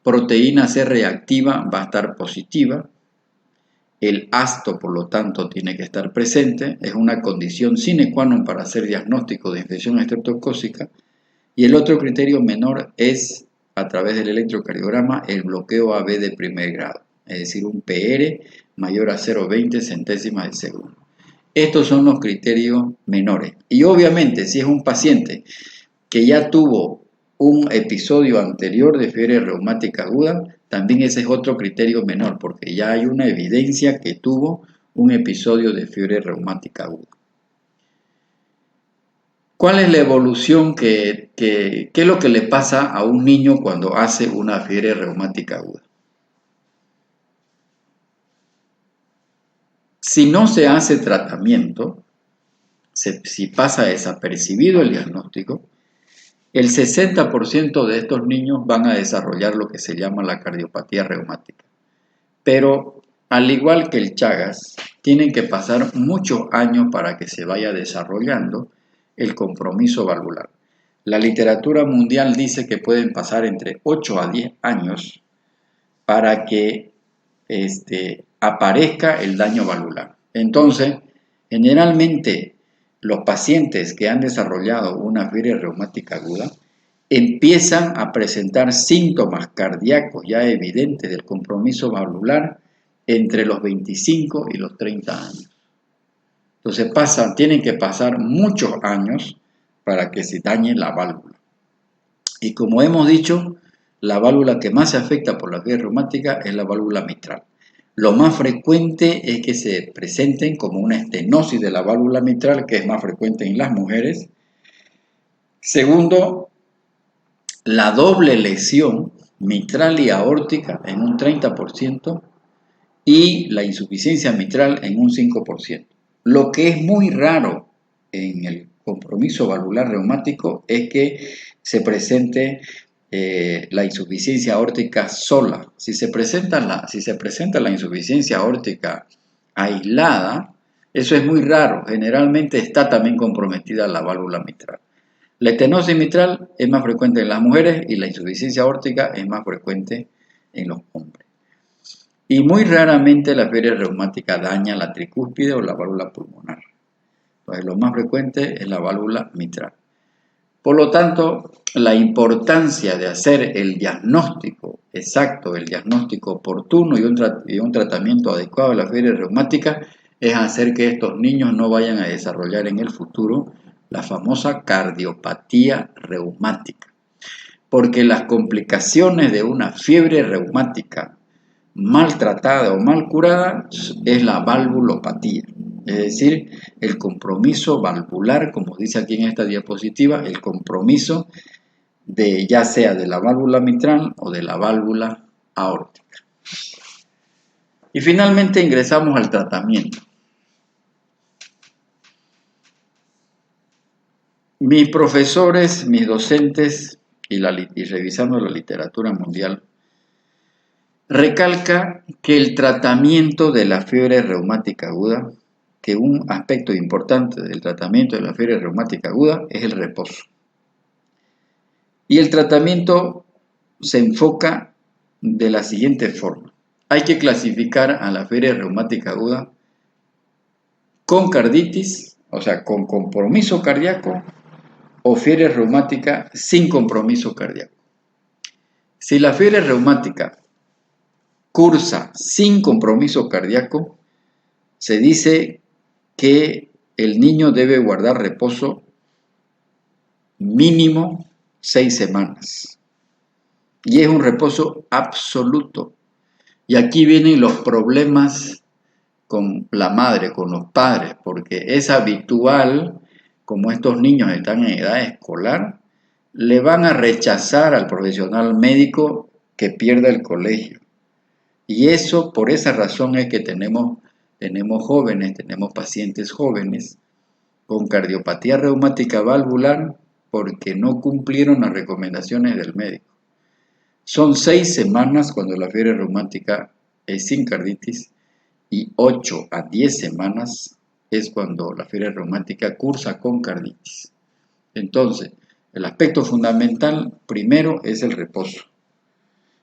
S1: proteína C reactiva va a estar positiva, el asto, por lo tanto, tiene que estar presente, es una condición sine qua non para hacer diagnóstico de infección estreptocócica, y el otro criterio menor es, a través del electrocardiograma, el bloqueo AB de primer grado, es decir, un PR mayor a 0,20 centésimas de segundo. Estos son los criterios menores. Y obviamente, si es un paciente que ya tuvo un episodio anterior de fiebre reumática aguda, también ese es otro criterio menor, porque ya hay una evidencia que tuvo un episodio de fiebre reumática aguda. ¿Cuál es la evolución qué es lo que le pasa a un niño cuando hace una fiebre reumática aguda? Si no se hace tratamiento, si pasa desapercibido el diagnóstico, el 60% de estos niños van a desarrollar lo que se llama la cardiopatía reumática. Pero, al igual que el Chagas, tienen que pasar muchos años para que se vaya desarrollando el compromiso valvular. La literatura mundial dice que pueden pasar entre 8 a 10 años para que aparezca el daño valvular. Entonces, generalmente, los pacientes que han desarrollado una fiebre reumática aguda empiezan a presentar síntomas cardíacos ya evidentes del compromiso valvular entre los 25 y los 30 años. Entonces tienen que pasar muchos años para que se dañe la válvula. Y como hemos dicho, la válvula que más se afecta por la fiebre reumática es la válvula mitral. Lo más frecuente es que se presenten como una estenosis de la válvula mitral, que es más frecuente en las mujeres. Segundo, la doble lesión mitral y aórtica en un 30% y la insuficiencia mitral en un 5%. Lo que es muy raro en el compromiso valvular reumático es que se presente la insuficiencia aórtica sola. Si se presenta la insuficiencia aórtica aislada, eso es muy raro. Generalmente está también comprometida la válvula mitral. La estenosis mitral es más frecuente en las mujeres y la insuficiencia aórtica es más frecuente en los hombres. Y muy raramente la fiebre reumática daña la tricúspide o la válvula pulmonar. Entonces, lo más frecuente es la válvula mitral. Por lo tanto, la importancia de hacer el diagnóstico exacto, el diagnóstico oportuno y un tratamiento adecuado de la fiebre reumática es hacer que estos niños no vayan a desarrollar en el futuro la famosa cardiopatía reumática. Porque las complicaciones de una fiebre reumática mal tratada o mal curada es la valvulopatía, es decir, el compromiso valvular, como dice aquí en esta diapositiva, el compromiso de ya sea de la válvula mitral o de la válvula aórtica. Y finalmente ingresamos al tratamiento. Mis profesores, mis docentes y revisando la literatura mundial, recalca que el tratamiento de la fiebre reumática aguda, que un aspecto importante del tratamiento de la fiebre reumática aguda es el reposo. Y el tratamiento se enfoca de la siguiente forma. Hay que clasificar a la fiebre reumática aguda con carditis, o sea, con compromiso cardíaco, o fiebre reumática sin compromiso cardíaco. Si la fiebre reumática cursa sin compromiso cardíaco, se dice que el niño debe guardar reposo mínimo 6 semanas. Y es un reposo absoluto. Y aquí vienen los problemas con la madre, con los padres, porque es habitual, como estos niños están en edad escolar, le van a rechazar al profesional médico que pierda el colegio. Y eso, por esa razón es que tenemos pacientes jóvenes con cardiopatía reumática valvular porque no cumplieron las recomendaciones del médico. Son 6 semanas cuando la fiebre reumática es sin carditis y 8 a 10 semanas es cuando la fiebre reumática cursa con carditis. Entonces, el aspecto fundamental primero es el reposo.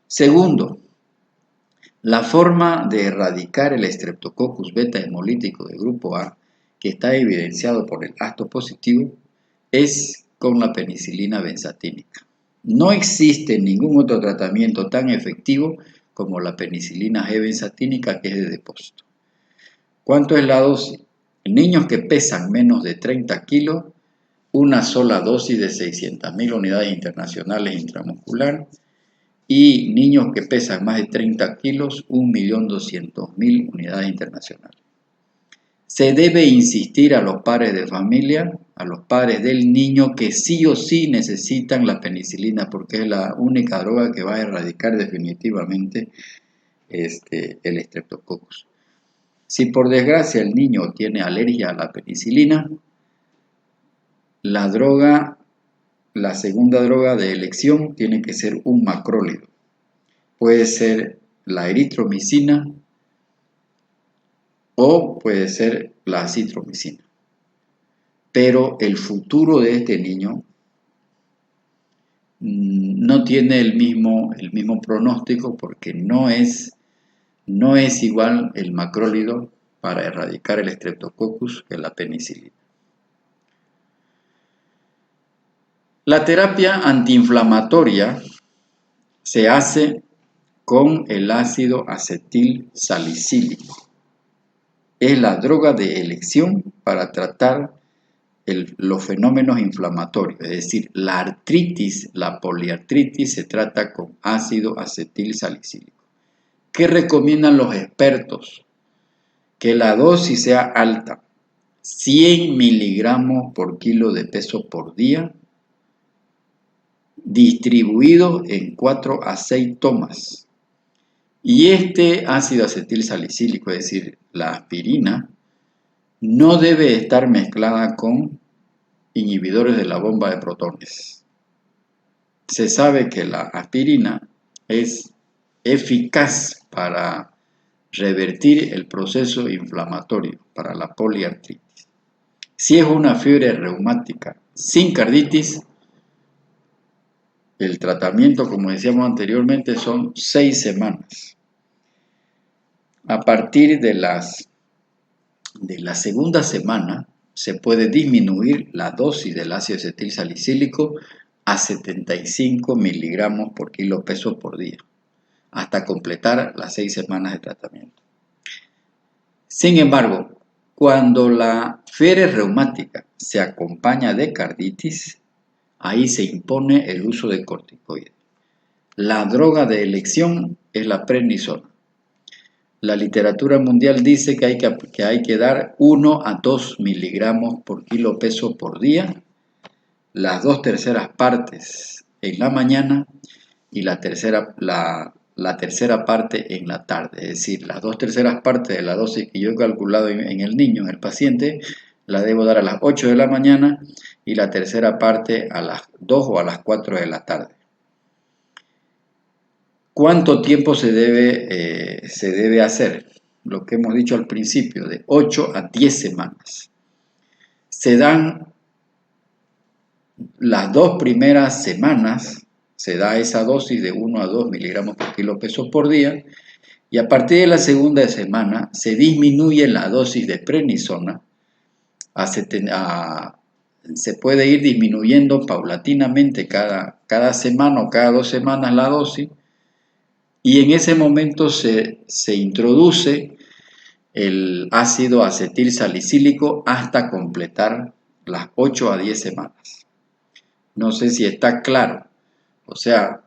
S1: Segundo, la forma de erradicar el Streptococcus beta hemolítico de grupo A, que está evidenciado por el acto positivo, es con la penicilina benzatínica. No existe ningún otro tratamiento tan efectivo como la penicilina G benzatínica, que es de depósito. ¿Cuánto es la dosis? En niños que pesan menos de 30 kilos, una sola dosis de 600.000 unidades internacionales intramuscular, y niños que pesan más de 30 kilos, 1.200.000 unidades internacionales. Se debe insistir a los padres de familia, a los padres del niño, que sí o sí necesitan la penicilina, porque es la única droga que va a erradicar definitivamente el Streptococcus. Si por desgracia el niño tiene alergia a la penicilina, la segunda droga de elección tiene que ser un macrólido. Puede ser la eritromicina o puede ser la acitromicina. Pero el futuro de este niño no tiene el mismo pronóstico, porque no es igual el macrólido para erradicar el Streptococcus que la penicilina. La terapia antiinflamatoria se hace con el ácido acetil salicílico. Es la droga de elección para tratar los fenómenos inflamatorios, es decir, la artritis, la poliartritis se trata con ácido acetil salicílico. ¿Qué recomiendan los expertos? Que la dosis sea alta, 100 miligramos por kilo de peso por día, distribuido en 4 a 6 tomas. Y este ácido acetil salicílico, es decir, la aspirina, no debe estar mezclada con inhibidores de la bomba de protones. Se sabe que la aspirina es eficaz para revertir el proceso inflamatorio, para la poliartritis. Si es una fiebre reumática sin carditis, el tratamiento, como decíamos anteriormente, son 6 semanas. A partir de la segunda semana se puede disminuir la dosis del ácido acetil salicílico a 75 miligramos por kilo peso por día, hasta completar las 6 semanas de tratamiento. Sin embargo, cuando la fiebre reumática se acompaña de carditis, ahí se impone el uso de corticoides. La droga de elección es la prednisona. La literatura mundial dice que hay que dar 1 a 2 miligramos por kilo peso por día, las 2/3 partes en la mañana y la tercera parte en la tarde. Es decir, las 2/3 partes de la dosis que yo he calculado en el niño, en el paciente, la debo dar a las 8 de la mañana y la tercera parte a las 2 o a las 4 de la tarde. ¿Cuánto tiempo se debe hacer? Lo que hemos dicho al principio, de 8 a 10 semanas. Se dan las 2 primeras semanas, se da esa dosis de 1 a 2 miligramos por kilo peso por día, y a partir de la segunda semana se disminuye la dosis de prednisona, se puede ir disminuyendo paulatinamente cada semana o cada 2 semanas la dosis, y en ese momento se introduce el ácido acetil salicílico hasta completar las 8 a 10 semanas. No sé si está claro. O sea,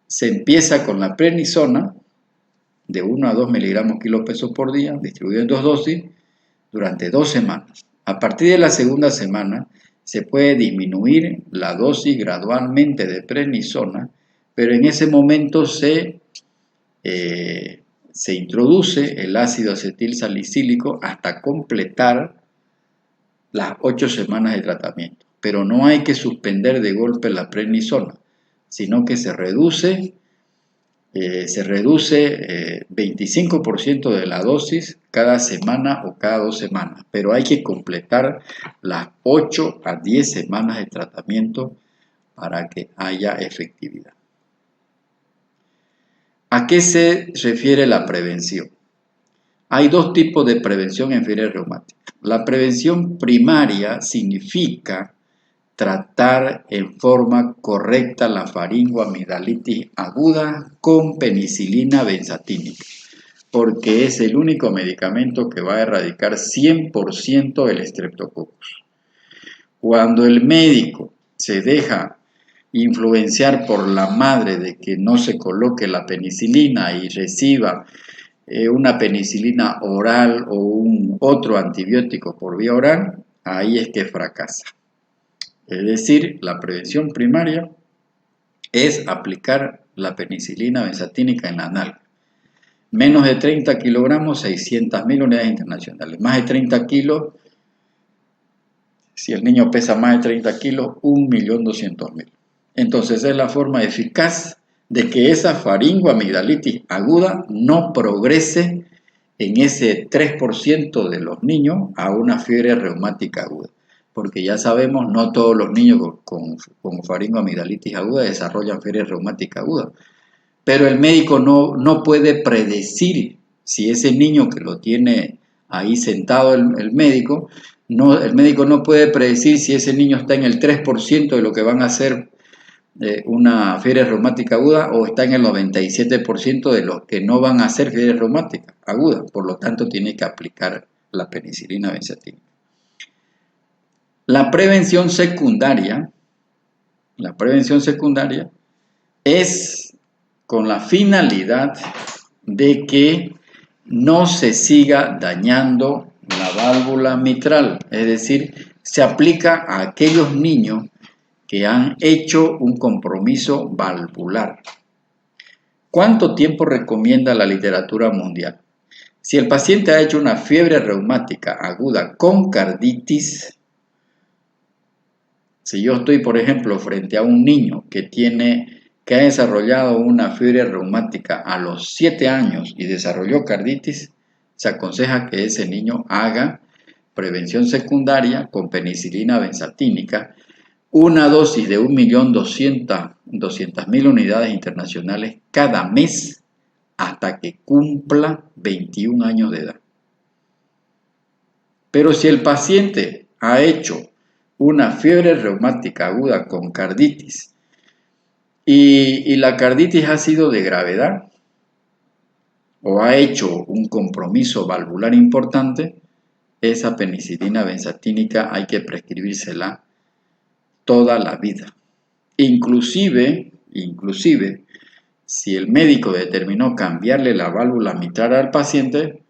S1: se empieza con la prednisona de 1 a 2 miligramos kilo peso por día, distribuido en 2 dosis, durante 2 semanas. A partir de la segunda semana se puede disminuir la dosis gradualmente de prednisona, pero en ese momento se introduce el ácido acetil salicílico hasta completar las 8 semanas de tratamiento. Pero no hay que suspender de golpe la prednisona, sino que se reduce 25% de la dosis cada semana o cada 2 semanas, pero hay que completar las 8 a 10 semanas de tratamiento para que haya efectividad. ¿A qué se refiere la prevención? Hay 2 tipos de prevención en fiebre reumática. La prevención primaria significa tratar en forma correcta la faringoamigdalitis aguda con penicilina benzatínica, porque es el único medicamento que va a erradicar 100% el estreptococcus. Cuando el médico se deja influenciar por la madre de que no se coloque la penicilina y reciba una penicilina oral o un otro antibiótico por vía oral, ahí es que fracasa. Es decir, la prevención primaria es aplicar la penicilina benzatínica en la nalga. Menos de 30 kilogramos, 600.000 unidades internacionales. Más de 30 kilos, si el niño pesa más de 30 kilos, 1.200.000. Entonces es la forma eficaz de que esa faringoamigdalitis aguda no progrese en ese 3% de los niños a una fiebre reumática aguda. Porque ya sabemos, no todos los niños con faringoamigdalitis aguda desarrollan fiebre reumática aguda. Pero el médico no puede predecir si ese niño que lo tiene ahí sentado el médico no puede predecir si ese niño está en el 3% de lo que van a hacer una fiebre reumática aguda o está en el 97% de los que no van a hacer fiebre reumática aguda. Por lo tanto, tiene que aplicar la penicilina benzatínica. La prevención secundaria es con la finalidad de que no se siga dañando la válvula mitral, es decir, se aplica a aquellos niños que han hecho un compromiso valvular. ¿Cuánto tiempo recomienda la literatura mundial? Si el paciente ha hecho una fiebre reumática aguda con carditis, Si yo estoy, por ejemplo, frente a un niño que ha desarrollado una fiebre reumática a los 7 años y desarrolló carditis, se aconseja que ese niño haga prevención secundaria con penicilina benzatínica, una dosis de 1.200.000 unidades internacionales cada mes hasta que cumpla 21 años de edad. Pero si el paciente ha hecho una fiebre reumática aguda con carditis y la carditis ha sido de gravedad o ha hecho un compromiso valvular importante, esa penicilina benzatínica hay que prescribírsela toda la vida. Inclusive, si el médico determinó cambiarle la válvula mitral al paciente,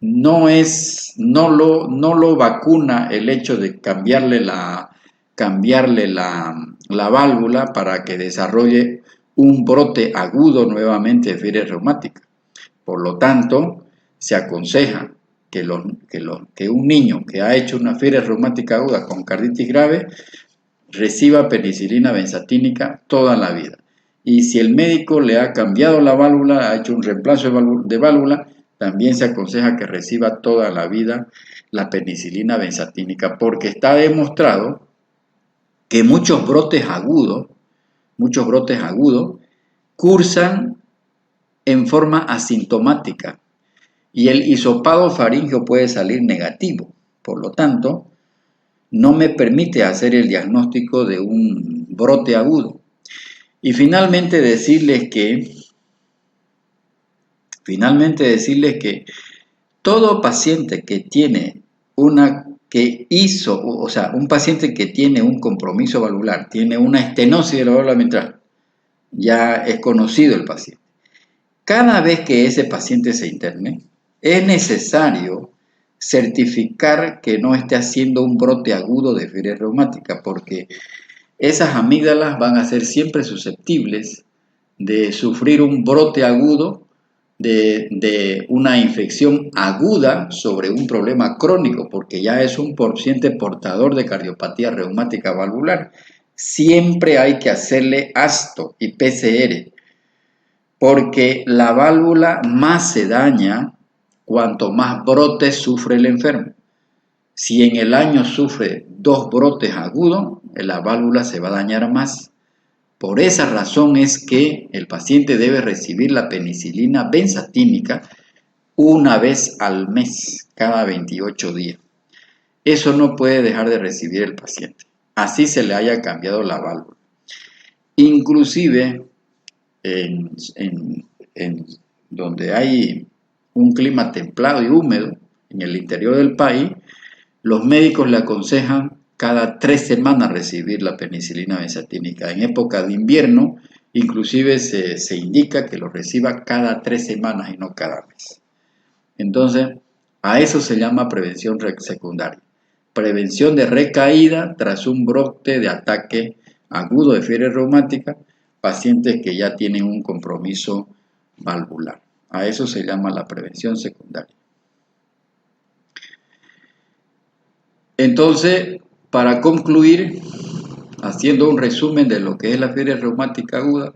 S1: no lo vacuna el hecho de cambiarle la válvula para que desarrolle un brote agudo nuevamente de fiebre reumática. Por lo tanto, se aconseja que un niño que ha hecho una fiebre reumática aguda con carditis grave reciba penicilina benzatínica toda la vida. Y si el médico le ha cambiado la válvula, ha hecho un reemplazo de válvula, también se aconseja que reciba toda la vida la penicilina benzatínica, porque está demostrado que muchos brotes agudos cursan en forma asintomática y el hisopado faríngeo puede salir negativo. Por lo tanto, no me permite hacer el diagnóstico de un brote agudo. Y finalmente decirles que todo paciente que tiene un paciente que tiene un compromiso valvular, tiene una estenosis de la válvula mitral, ya es conocido el paciente. Cada vez que ese paciente se interne, es necesario certificar que no esté haciendo un brote agudo de fiebre reumática, porque esas amígdalas van a ser siempre susceptibles de sufrir un brote agudo de una infección aguda sobre un problema crónico, porque ya es un paciente portador de cardiopatía reumática valvular. Siempre hay que hacerle ASTO y PCR, porque la válvula más se daña cuanto más brotes sufre el enfermo. Si en el año sufre 2 brotes agudos, la válvula se va a dañar más. Por esa razón es que el paciente debe recibir la penicilina benzatínica una vez al mes, cada 28 días. Eso no puede dejar de recibir el paciente, así se le haya cambiado la válvula. Inclusive, en donde hay un clima templado y húmedo, en el interior del país, los médicos le aconsejan cada 3 semanas recibir la penicilina benzatínica. En época de invierno, inclusive se indica que lo reciba cada 3 semanas y no cada mes. Entonces, a eso se llama prevención secundaria. Prevención de recaída tras un brote de ataque agudo de fiebre reumática, pacientes que ya tienen un compromiso valvular. A eso se llama la prevención secundaria. Entonces, para concluir, haciendo un resumen de lo que es la fiebre reumática aguda,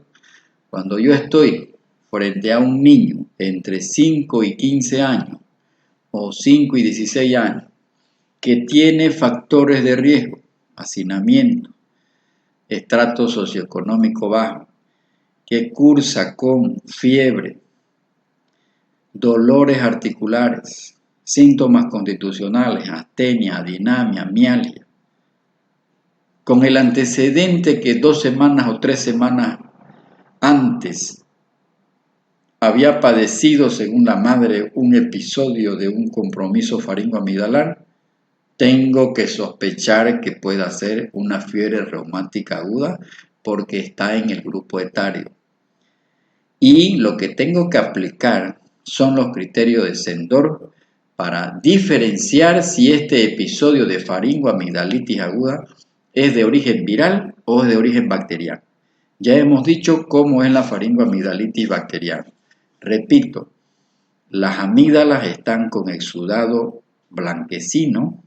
S1: cuando yo estoy frente a un niño entre 5 y 15 años o 5 y 16 años que tiene factores de riesgo, hacinamiento, estrato socioeconómico bajo, que cursa con fiebre, dolores articulares, síntomas constitucionales, astenia, dinamia, mialgia, con el antecedente que 2 semanas o 3 semanas antes había padecido, según la madre, un episodio de un compromiso faringoamidalar, tengo que sospechar que pueda ser una fiebre reumática aguda porque está en el grupo etario. Y lo que tengo que aplicar son los criterios de Sendorf para diferenciar si este episodio de faringoamigdalitis aguda es de origen viral o es de origen bacteriano. Ya hemos dicho cómo es la faringoamigdalitis bacteriana. Repito, las amígdalas están con exudado blanquecino,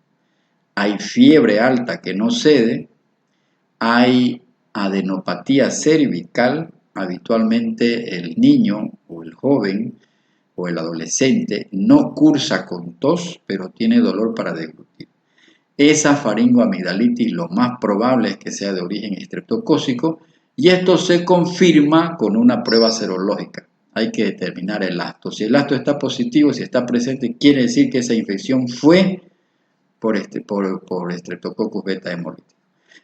S1: hay fiebre alta que no cede, hay adenopatía cervical, habitualmente el niño o el joven o el adolescente no cursa con tos, pero tiene dolor para deglutir. Esa faringoamigdalitis lo más probable es que sea de origen estreptocócico y esto se confirma con una prueba serológica. Hay que determinar el acto. Si el acto está positivo, si está presente, quiere decir que esa infección fue por Streptococcus beta hemolítico.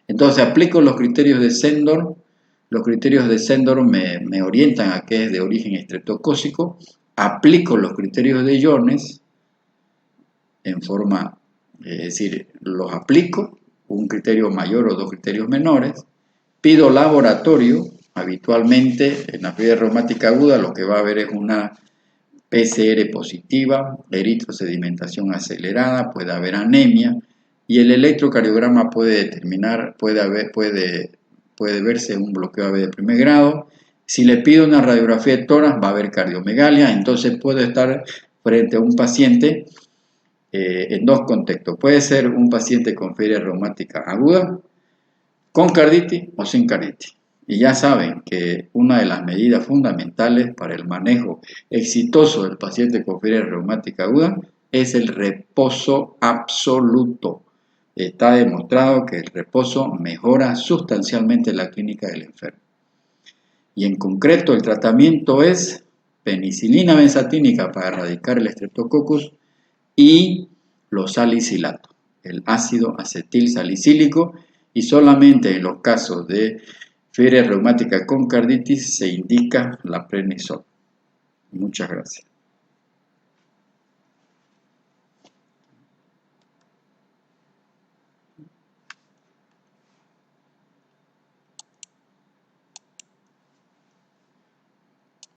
S1: Entonces aplico los criterios de Sendor. Los criterios de Sendor me orientan a que es de origen estreptocócico. Aplico los criterios de Jones en forma, es decir, los aplico, un criterio mayor o dos criterios menores. Pido laboratorio. Habitualmente en la fiebre reumática aguda lo que va a haber es una PCR positiva, eritrosedimentación acelerada, puede haber anemia y el electrocardiograma puede determinar, puede verse un bloqueo AV de primer grado. Si le pido una radiografía de tórax va a haber cardiomegalia, entonces puedo estar frente a un paciente en dos contextos. Puede ser un paciente con fiebre reumática aguda, con carditis o sin carditis. Y ya saben que una de las medidas fundamentales para el manejo exitoso del paciente con fiebre reumática aguda es el reposo absoluto. Está demostrado que el reposo mejora sustancialmente la clínica del enfermo. Y en concreto el tratamiento es penicilina benzatínica para erradicar el Streptococcus y los salicilatos, el ácido acetil salicílico, y solamente en los casos de fiebre reumática con carditis se indica la prednisona. Muchas gracias.